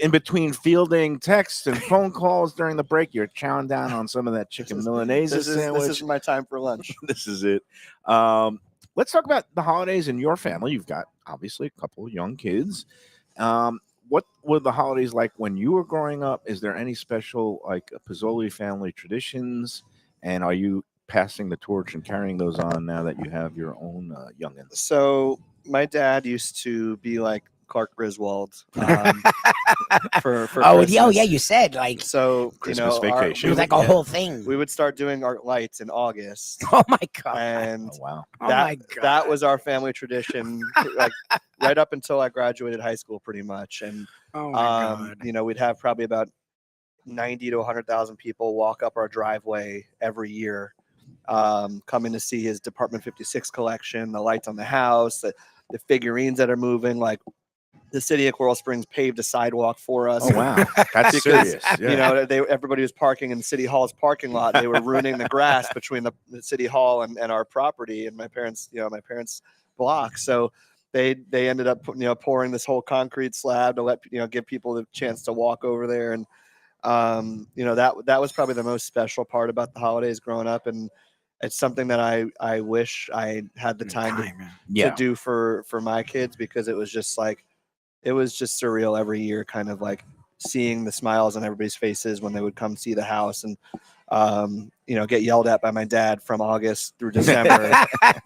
in between fielding texts and phone calls during the break, you're chowing down on some of that chicken Milanese sandwich. This is my time for lunch. This is it. Let's talk about the holidays in your family. You've got obviously a couple of young kids. What were the holidays like when you were growing up? Is there any special like Pizzoli family traditions? And are you passing the torch and carrying those on now that you have your own youngins? So my dad used to be like Clark Griswold for Christmas. yeah, you said like So Christmas it vacation. was like a whole thing. we would start doing our lights in August, Oh my god! and Oh, wow. Oh my god! that was our family tradition, like right up until I graduated high school, pretty much. And Oh my god! we'd have probably about 90 to 100,000 people walk up our driveway every year, coming to see his Department 56 collection, the lights on the house, the figurines that are moving. Like the city of Coral Springs paved a sidewalk for us. Oh, wow. That's Because, serious. Yeah. Everybody was parking in City Hall's parking lot. They were ruining the grass between the City Hall and our property and my parents' block. So they ended up pouring this whole concrete slab to let give people the chance to walk over there. And that was probably the most special part about the holidays growing up. And it's something that I wish I had the time to do for my kids, because it was just surreal every year, kind of like seeing the smiles on everybody's faces when they would come see the house and get yelled at by my dad from August through December.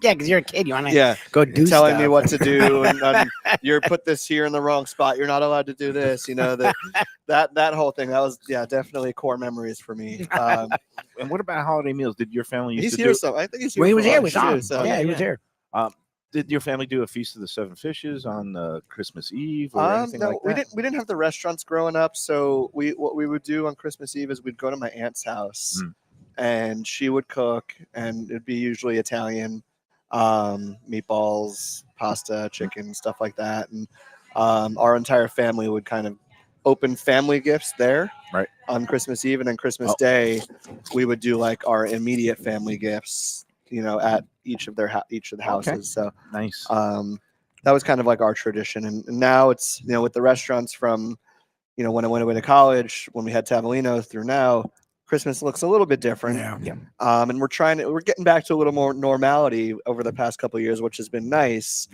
Yeah, because you're a kid, you want to go do telling stuff. me what to do, and you're put this here in the wrong spot. You're not allowed to do this. That whole thing. That was definitely core memories for me. And what about holiday meals? Did your family used He's to here, do? so I think he's here. Well, he was for here. lunch We saw too, him. so- Yeah, he was here. Did your family do a Feast of the Seven Fishes on Christmas Eve or anything No, like that? we didn't have the restaurants growing up. So what we would do on Christmas Eve is we'd go to my aunt's house, and she would cook, and it'd be usually Italian, meatballs, pasta, chicken, stuff like that. And our entire family would kind of open family gifts there on Christmas Eve, and then Christmas Day we would do like our immediate family gifts, at each of the houses. Okay. So Nice. that was kind of like our tradition. And now it's, with the restaurants from, when I went away to college, when we had Tavolino through now, Christmas looks a little bit different. Yeah. And we're getting back to a little more normality over the past couple of years, which has been nice.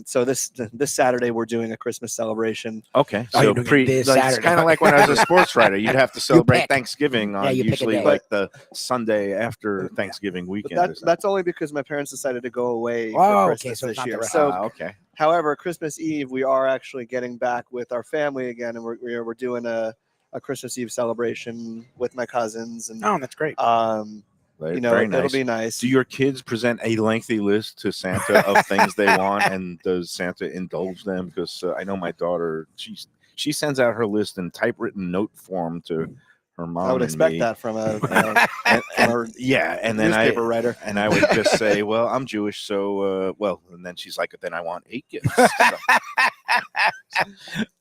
So this Saturday we're doing a Christmas celebration. Okay, Oh, so you're doing it this like, it's Saturday. kind of like when I was a sports writer. You'd have to celebrate pick. Thanksgiving on you pick a usually day. like the Sunday after Thanksgiving But weekend. or something. that's only because my parents decided to go away Oh, for okay, Christmas so it's this not the year. rest So, okay. however, Christmas Eve we are actually getting back with our family again, and we're doing a Christmas Eve celebration with my cousins, and Oh, that's great. Very, you know, very it'll nice. be nice. Do your kids present a lengthy list to Santa of things they want, and does Santa indulge them? Because I know my daughter, she sends out her list in typewritten note form to her mom. I would and expect me. that from a and then newspaper writer. And I would just say, well, I'm Jewish, so and then she's like, then I want 8 gifts. So,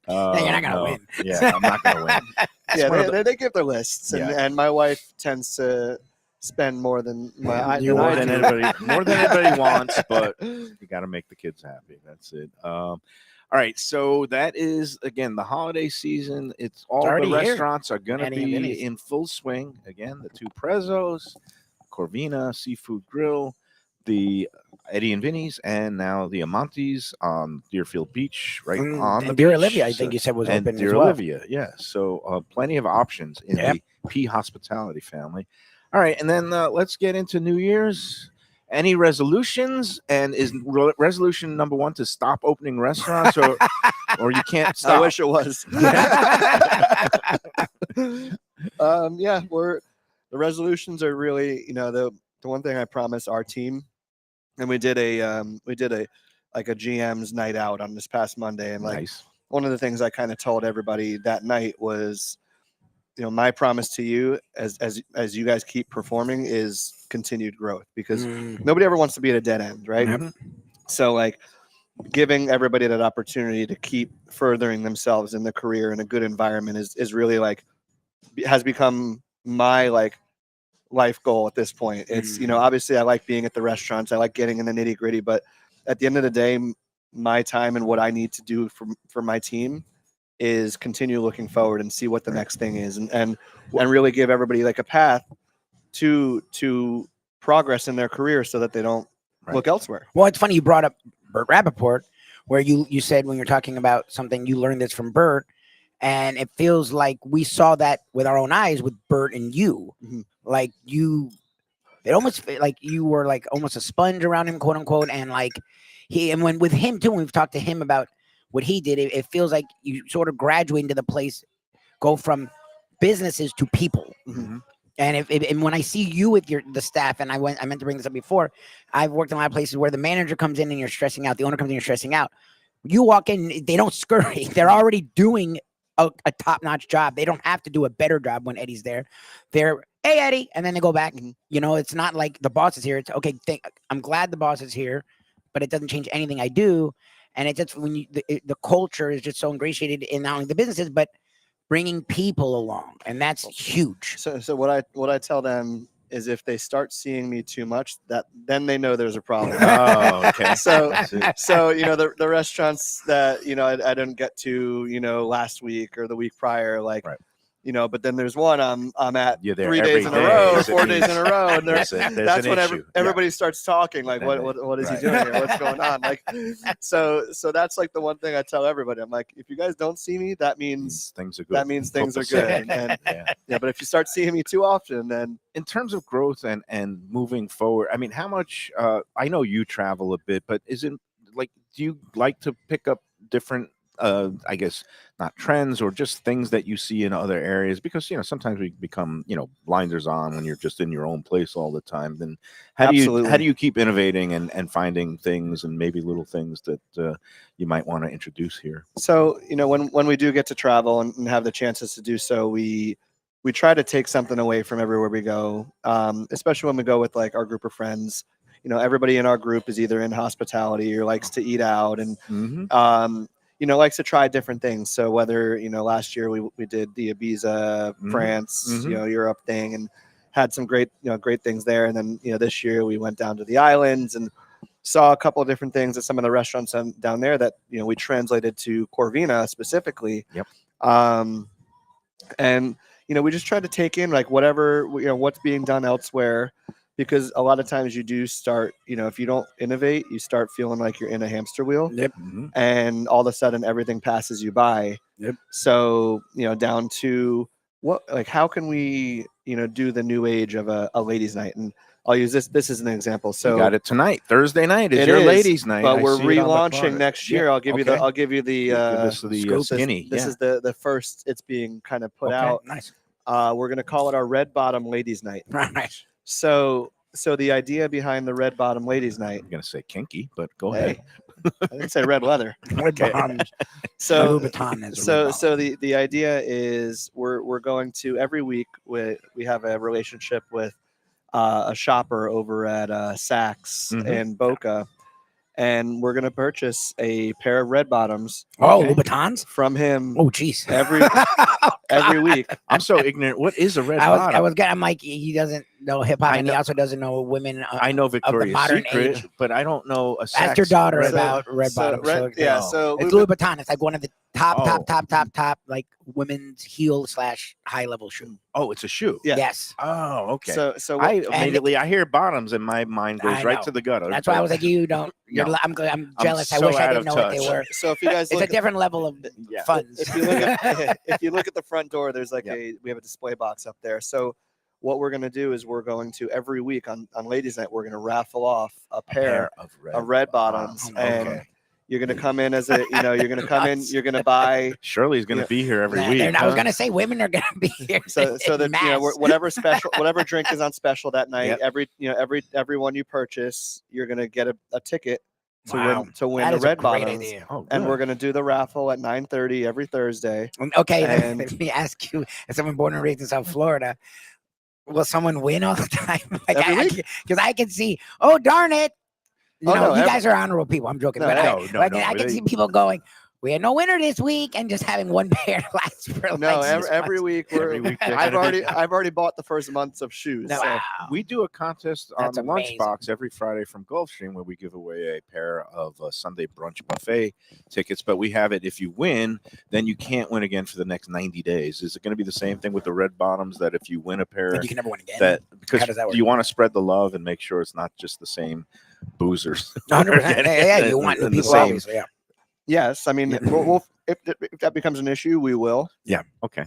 you're not gonna win. Yeah, I'm not gonna win. Yeah, one of they give their lists, and my wife tends to spend more than more than anybody wants, but you got to make the kids happy. That's it. All right, so that is again the holiday season. It's all already the here. restaurants are going to Manning and Vinny's. be in full swing again. The two Prezos, Corvina Seafood Grill, the Eddie and Vinny's, and now the Amontes on Deerfield Beach, right on the and Dear beach. Olivia, I think you said was and open Dear as well. Olivia, yeah. So plenty of options in the P Hospitality family. All right, and then let's get into New Year's. Any resolutions? And is resolution number 1 to stop opening restaurants, or you can't stop? I wish it was. Yeah, the resolutions are really, the one thing I promised our team, and we did a GM's night out on this past Monday, and nice. One of the things I kind of told everybody that night was, my promise to you as you guys keep performing is continued growth, because nobody ever wants to be at a dead end, right? So like giving everybody that opportunity to keep furthering themselves in the career in a good environment is really has become my life goal at this point. It's obviously I like being at the restaurants, I like getting in the nitty gritty, but at the end of the day, my time and what I need to do for my team is continue looking forward and see what the next thing is, and really give everybody a path to progress in their career so that they don't look elsewhere. Well, it's funny you brought up Burt Rappaport, where you said when you're talking about something, you learned this from Burt, and it feels like we saw that with our own eyes with Burt and you. It almost felt like you were almost a sponge around him, quote unquote, and when with him too, when we've talked to him about what he did, it feels like you sort of graduate into the place, go from businesses to people. And and when I see you with the staff, and I meant to bring this up before, I've worked in a lot of places where the manager comes in and you're stressing out, the owner comes in and you're stressing out. You walk in, they don't scurry. They're already doing a top-notch job. They don't have to do a better job when Eddie's there. They're, hey, Eddie, and then they go back. It's not like the boss is here. It's okay. I'm glad the boss is here, but it doesn't change anything I do. And it's just when the culture is just so ingratiated in not only the businesses, but bringing people along, and that's huge. So what I tell them is if they start seeing me too much, then they know there's a problem. Oh, okay. So the restaurants that I didn't get to last week or the week prior, but then there's one I'm at 3 days in a row, 4 days in a row, and that's when everybody starts talking what is he doing here? What's going on? So that's the one thing I tell everybody. I'm like, if you guys don't see me, that means things are good. That means things are good. And but if you start seeing me too often, then in terms of growth and moving forward, I mean, how much? I know you travel a bit, but is it do you like to pick up different? I guess not trends or just things that you see in other areas, because sometimes we become blinders on when you're just in your own place all the time. Then how do you keep innovating and finding things and maybe little things that you might want to introduce here? So when we do get to travel and have the chances to do so, we try to take something away from everywhere we go, especially when we go with our group of friends. Everybody in our group is either in hospitality or likes to eat out, and likes to try different things. So whether, last year we did the Ibiza, France, Europe thing, and had some great things there. And then, this year we went down to the islands and saw a couple of different things at some of the restaurants down there that, we translated to Corvina specifically. Yep. And, we just try to take in like whatever, what's being done elsewhere, because a lot of times you do start, if you don't innovate, you start feeling like you're in a hamster wheel. Yep. And all of a sudden everything passes you by. Yep. So, down to how can we, do the new age of a ladies' night? And I'll use this as an example. So you got it tonight. Thursday night is it your is, ladies' night. but I we're see it on the relaunching card. next year. I'll give you okay. the Give us the scoop. skinny. This is the first it's being kind of put out. Nice. We're going to call it our Red Bottom Ladies' Night. Nice. So the idea behind the Red Bottom Ladies' Night. I'm gonna say kinky, but go Hey, ahead. I didn't say red leather. Red bottoms. So Louboutin is a red so the idea is we're going to every week we have a relationship with a shopper over at Saks Mhm. in Boca, and we're going to purchase a pair of red bottoms Oh, Okay. Louboutins? from him Oh, jeez. every week. I'm so ignorant. What is a red I bottom? was getting Mike. He doesn't know hip hop, I and he know- also doesn't know women. I know Victoria's modern Secret, age. but I don't know a Ask your Saks daughter red- about red bottoms. So, yeah. Oh. So it's Loubou- Louboutin. It's like one of the top, Oh. top, like women's heel / high level shoe. Oh, it's a shoe. Yeah. Yes. Oh, okay. So I what- immediately I hear bottoms and my mind goes I right know. to the gutter. That's why I was like, you don't. You're, No. I'm jealous. I so wish I out didn't of know what they touch. were. so if you guys It's look a different level of Yeah. funds. if you look at if you look at the front door, there's like Yep. we have a display box up there. So what we're going to do is we're going to every week on Ladies' Night, we're going to raffle off a pair of of red bottoms, Oh, and okay. you're going to come in as you're going to come in, you're going to buy. Shirley's going to Yeah. be here every Nah, week. I was huh? gonna say women are gonna be here. So that mass. whatever special, whatever drink is on special that night, Yep. every one you purchase, you're going to get a ticket to Wow. win That the is a red great bottoms. idea. Oh, And good. we're going to do the raffle at 9:30 every Thursday. Okay, And- let me ask you, as someone born and raised in South Florida, will someone win all the time? Every week. Because I can see, oh darn it, you Oh, know, no, you every- guys are honorable people. I'm joking, No, but no, I no, can see people going, we had no winner this week, and just having one pair last for No, like 6 every months. week Every week they're I've gonna be- already bought the first months of shoes. No, so- wow. We do a contest on That's amazing. Lunchbox every Friday from Gulfstream where we give away a pair of Sunday brunch buffet tickets. But we have it, if you win, then you can't win again for the next 90 days. Is it going to be the same thing with the red bottoms, that if you win a pair, And you can never win again. that because How does that work? you want to spread the love and make sure it's not just the same boozers? 100%. Yeah, you want new And the people, same. obviously. Yeah. Yes, I mean, Yeah. we'll if that becomes an issue, we will. Okay.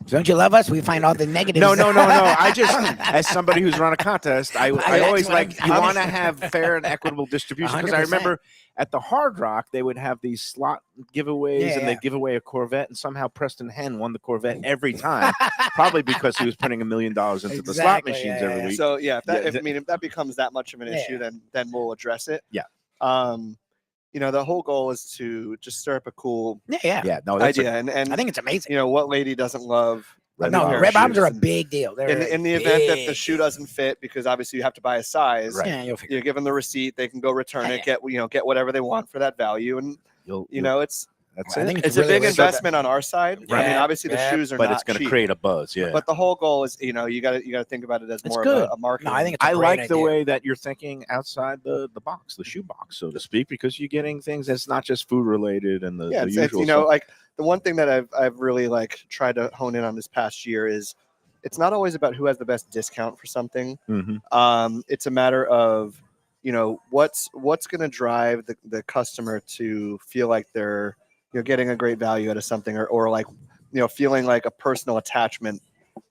Don't you love us? We find all the negatives. No. I just, as somebody who's run a contest, I That's always what like, I'm- you I'm- want to have fair and equitable distribution. Because I 100%. remember at the Hard Rock, they would have these slot giveaways Yeah, and yeah. they'd give away a Corvette. And somehow Preston Hen won the Corvette every time, probably because he was putting $1 million into the slot Exactly, machines yeah, every yeah. week. So yeah, Yeah, if that becomes that much of an issue, then we'll address it. Yeah. The whole goal is to just stir up a cool Yeah. Yeah, no, that's idea, and I think it's amazing. what lady doesn't love a new No, pair of red bottoms shoes? are a And big deal. They're in the event that the big shoe deal. doesn't fit, because obviously you have to buy a size. Right. Yeah, you'll figure. You give them the receipt, they can go return Yeah, it, get whatever they want for that value, and you'll, it's that's I it. think it's really a big really good. investment on our side. I mean, Yeah, obviously the yeah. shoes are but not it's going to cheap, create a buzz. Yeah. but the whole goal is you got to think about it as It's more good. of a marketing. No, I think it's a I great like the idea. way that you're thinking outside the box, the shoe box, so to speak, because you're getting things that's not just food related and the it's usual stuff. like the one thing that I've really like tried to hone in on this past year is it's not always about who has the best discount for something. Mhm. It's a matter of what's going to drive the customer to feel like they're getting a great value out of something, or like feeling like a personal attachment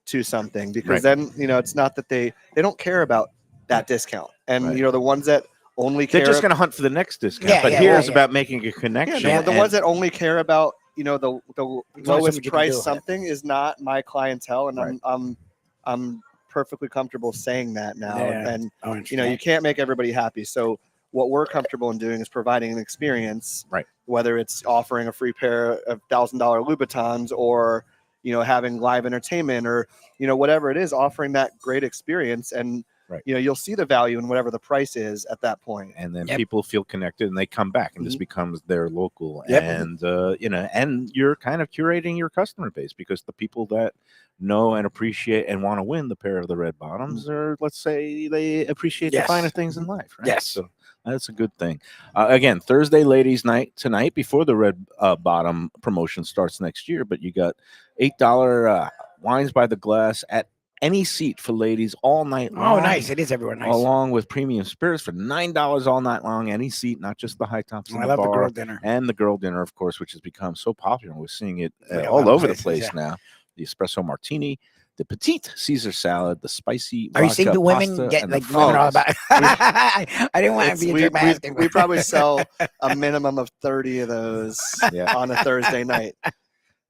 to something, because Right. then it's not that they don't care about that discount, and Right. the ones that only care They're just going to hunt for the next discount. Yeah, but yeah, here yeah, it's yeah. about making a yeah, connection. the and- ones that only care about the only so lowest much you can price do, yeah. something is not my clientele, and Right. I'm perfectly comfortable saying that now, Yeah. and Oh, you can't make everybody happy. So what we're comfortable in doing is providing an experience, Right. Whether it's offering a free pair of $1,000 Louboutins, or having live entertainment, or whatever it is, offering that great experience, and Right. you'll see the value in whatever the price is at that point. and then Yep. people feel connected and they come back, and this Mhm. becomes their local. Yep. And and you're kind of curating your customer base, because the people that know and appreciate and want to win the pair of the red bottoms are, let's say, they appreciate Yes. the finer things in life, right? Yes. So That's a good thing. Again, Thursday ladies' night tonight before the Red Bottom promotion starts next year. But you got $8 wines by the glass at any seat for ladies all night long. Oh, nice. It is everywhere nice. Along with premium spirits for $9 all night long, any seat, not just the high tops in I the love bar. the girl dinner. And the girl dinner, of course, which has become so popular. We're seeing it Like a all lot of over the places, place now. The espresso martini, the petite Caesar salad, the spicy Are you seeing vodka the women pasta, get and like the women are all fries. about? I didn't want to be a we, jerk by asking. we probably sell a minimum of 30 of those Yeah. on a Thursday night.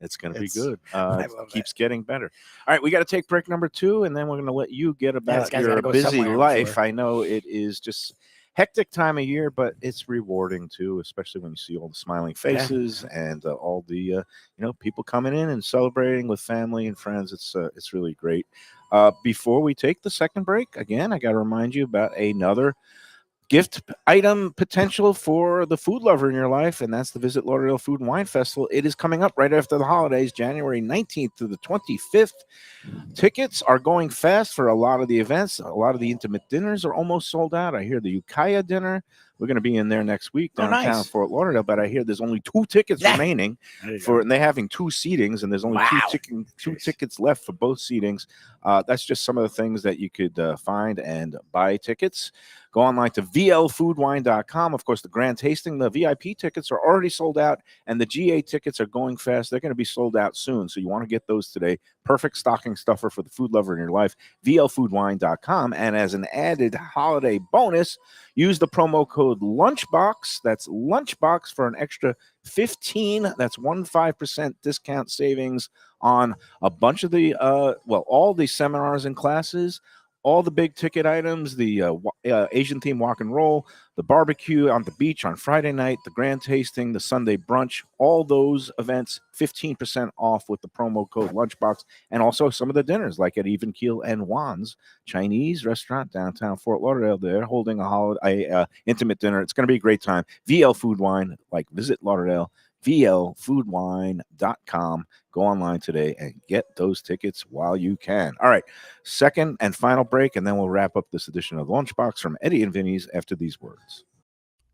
It's going to be It's- good. I love Keeps getting better. All right, we got to take break number 2, and then we're going to let you get this about guy's your gotta go busy somewhere, I'm life. sure. I know it is just hectic time of year, but it's rewarding too, especially when you see all the smiling faces and all the people coming in and celebrating with family and friends. It's really great. Before we take the second break, again, I got to remind you about another gift item potential for the food lover in your life, and that's the Visit Lauderdale Food and Wine Festival. It is coming up right after the holidays, January 19th to the 25th. Tickets are going fast for a lot of the events. A lot of the intimate dinners are almost sold out. I hear the Ukiah dinner. We're going to be in there next week Oh, downtown nice. Fort Lauderdale, but I hear there's only 2 tickets Yeah. remaining There you for, go. and they're having 2 seatings, and there's only Wow. two Jeez. tickets left for both seatings. That's just some of the things that you could find and buy tickets. Go online to vlfoodwine.com. Of course, the grand tasting, the VIP tickets are already sold out, and the GA tickets are going fast. They're going to be sold out soon, so you want to get those today. Perfect stocking stuffer for the food lover in your life, vlfoodwine.com. And as an added holiday bonus, use the promo code Lunchbox. That's Lunchbox for an extra 15. That's 15% discount savings on a bunch of the all the seminars and classes, all the big ticket items, the Asian theme walk and roll, the barbecue on the beach on Friday night, the grand tasting, the Sunday brunch, all those events 15% off with the promo code Lunchbox, and also some of the dinners like at Even Keel and Juan's Chinese restaurant downtown Fort Lauderdale. They're holding a holiday intimate dinner. It's going to be a great time. VL Food Wine, like Visit Lauderdale, vlfoodwine.com. Go online today and get those tickets while you can. All right, second and final break, and then we'll wrap up this edition of Lunchbox from Eddie and Vinny's after these words.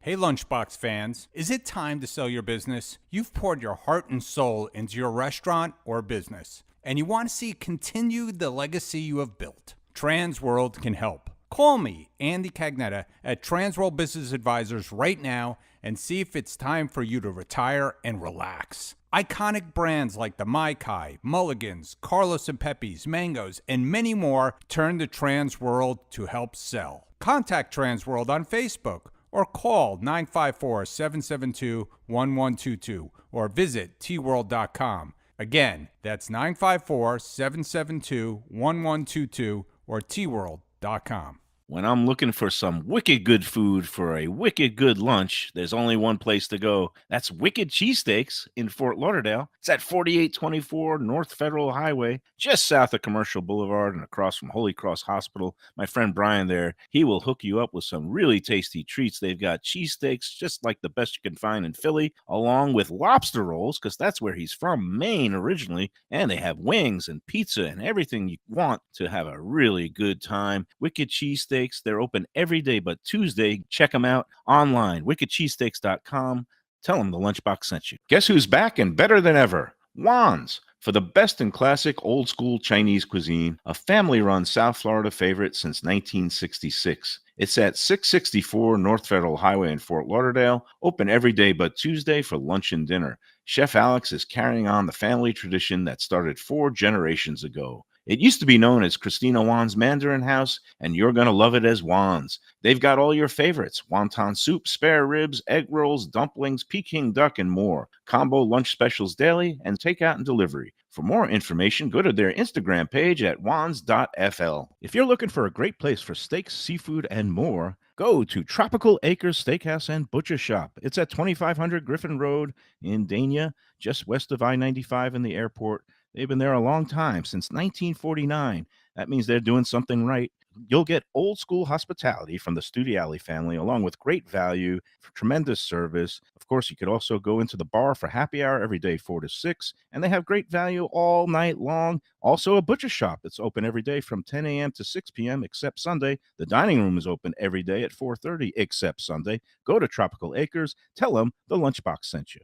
Hey Lunchbox fans, is it time to sell your business? You've poured your heart and soul into your restaurant or business, and you want to see continue the legacy you have built. Transworld can help. Call me, Andy Cagnetta, at Transworld Business Advisors right now and see if it's time for you to retire and relax. Iconic brands like the Mai Kai, Mulligan's, Carlos and Pepe's, Mangoes, and many more turn to Transworld to help sell. Contact Transworld on Facebook or call 954-772-1122 or visit tworld.com. Again, that's 954-772-1122 or tworld.com. When I'm looking for some wicked good food for a wicked good lunch, there's only one place to go. That's Wicked Cheesesteaks in Fort Lauderdale. It's at 4824 North Federal Highway, just south of Commercial Boulevard and across from Holy Cross Hospital. My friend Brian there, he will hook you up with some really tasty treats. They've got cheesesteaks just like the best you can find in Philly, along with lobster rolls, because that's where he's from, Maine originally. And they have wings and pizza and everything you want to have a really good time. Wicked Cheesesteaks. They're open every day but Tuesday. Check them out online, wickedcheesesteaks.com. Tell them the Lunchbox sent you. Guess who's back and better than ever? Juan's. For the best in classic old school Chinese cuisine, a family run South Florida favorite since 1966. It's at 664 North Federal Highway in Fort Lauderdale, open every day but Tuesday for lunch and dinner. Chef Alex is carrying on the family tradition that started 4 generations ago. It used to be known as Christina Juan's Mandarin House, and you're going to love it as Juan's. They've got all your favorites: wonton soup, spare ribs, egg rolls, dumplings, Peking duck, and more. Combo lunch specials daily and takeout and delivery. For more information, go to their Instagram page at wans.fl. If you're looking for a great place for steaks, seafood, and more, go to Tropical Acres Steakhouse and Butcher Shop. It's at 2500 Griffin Road in Dania, just west of I-95 and the airport. They've been there a long time, since 1949. That means they're doing something right. You'll get old school hospitality from the Studiali family, along with great value, tremendous service. Of course, you could also go into the bar for happy hour every day, 4 to 6, and they have great value all night long. Also, a butcher shop that's open every day from 10 a.m. to 6 p.m. except Sunday. The dining room is open every day at 4:30 except Sunday. Go to Tropical Acres. Tell them the Lunchbox sent you.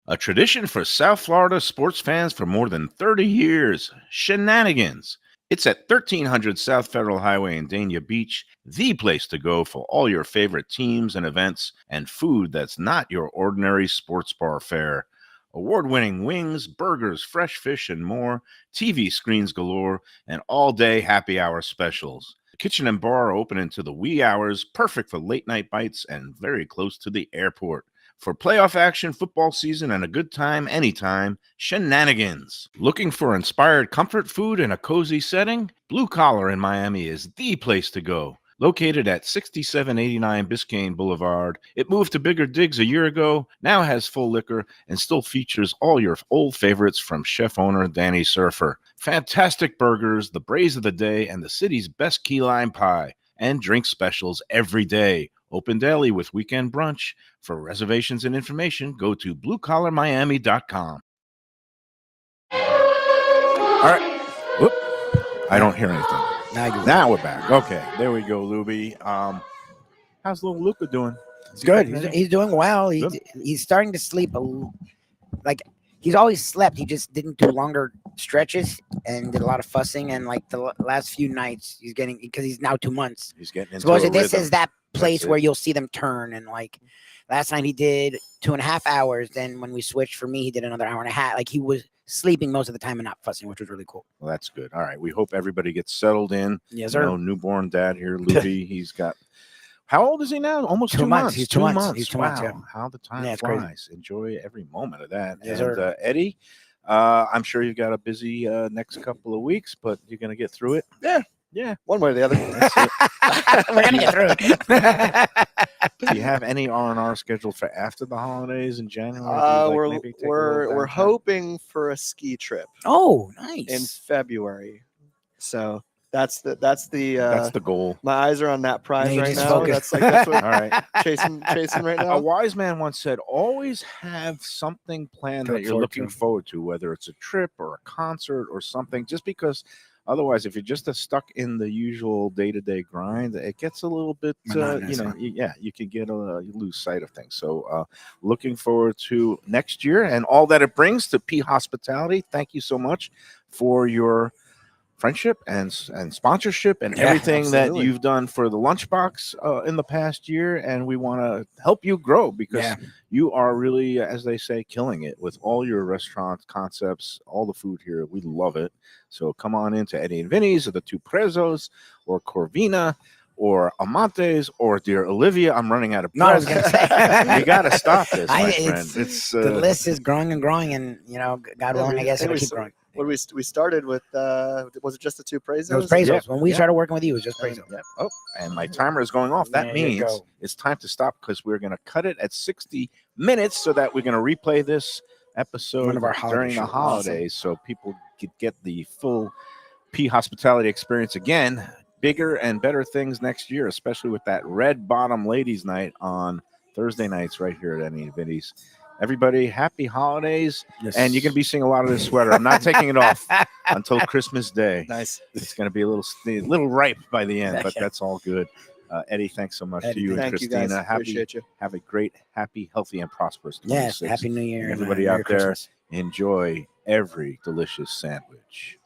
A tradition for South Florida sports fans for more than 30 years, Shenanigans. It's at 1300 South Federal Highway in Dania Beach, the place to go for all your favorite teams and events and food that's not your ordinary sports bar fare. Award-winning wings, burgers, fresh fish, and more, TV screens galore, and all-day happy hour specials. The kitchen and bar are open into the wee hours, perfect for late-night bites and very close to the airport. For playoff action, football season, and a good time anytime, Shenanigans. Looking for inspired comfort food in a cozy setting? Blue Collar in Miami is the place to go. Located at 6789 Biscayne Boulevard, it moved to bigger digs a year ago, now has full liquor, and still features all your old favorites from chef owner Danny Surfer. Fantastic burgers, the braise of the day, and the city's best key lime pie. And drink specials every day. Open daily with weekend brunch. For reservations and information, go to bluecollarmiami.com. All right. Whoop. I don't hear anything. Now we're back. Okay, there we go, Luby. How's little Luca doing? It's good. He's doing well. He's starting to sleep like he's always slept. He just didn't do longer stretches and did a lot of fussing. And like the last few nights, he's getting, because he's now 2 months. He's getting into Supposedly a this rhythm. is that place where you'll see them turn. And like last night he did 2.5 hours. Then when we switched for me, he did another hour and a half. Like he was sleeping most of the time and not fussing, which was really cool. Well, that's good. All right. We hope everybody gets settled in. Yes, sir. Newborn dad here, Luby. He's got, how old is he now? Almost 2 months. He's 2 months. He's 2 wow. months, yeah. How the time Yeah, it's flies. crazy. Enjoy every moment of that. Yes, and sir. Eddie, I'm sure you've got a busy next couple of weeks, but you're going to get through it. Yeah. One way or the other. That's it. We're gonna get through it. Do you have any R&R scheduled for after the holidays in January? We're hoping for a ski trip Oh, nice. in February. So that's the that's the goal. my eyes are on that prize Now you right just now. focus. That's what All right. chasing right A now. wise man once said, always have something planned To that look you're forward looking to. forward to, whether it's a trip or a concert or something, just because otherwise, if you're just stuck in the usual day-to-day grind, it gets a little bit, Monotonous, you can get you lose sight of things. So looking forward to next year and all that it brings to P Hospitality. Thank you so much for your friendship and sponsorship and Yeah, everything that absolutely. you've done for the Lunchbox in the past year, and we want to help you grow because Yeah. you are really, as they say, killing it with all your restaurant concepts, all the food here. We love it. So come on into Eddie and Vinny's or the Two Prezos or Corvina or Amante's or dear Olivia. I'm running out of No, I was breath. gonna say. You got to stop this, my friend. It's, It's the list is growing and growing, and God willing, I guess think it'll we keep s- growing. What we started with? Was it just the two praises? Those Prezos. Yeah, When we yeah. started working with you, it was just Prezos. Yep. Oh, and my timer is going off. That There you means go. it's time to stop because we're going to cut it at 60 minutes so that we're going to replay this episode One of our holiday during the shows. holidays so people could get the full P Hospitality experience again. Bigger and better things next year, especially with that Red Bottom Ladies Night on Thursday nights right here at Eddie and Vinny's. Everybody, happy holidays. Yes. And you're going to be seeing a lot of this sweater. I'm not taking it off until Christmas Day. Nice. It's going to be a little ripe by the end, but that's all good. Eddie, thanks so much Eddie, to you and Thank you Christina. guys. Appreciate you. Have a great, happy, healthy, and prosperous 26. Yes. Happy New Year. And and, everybody Merry out there, Christmas. enjoy every delicious sandwich.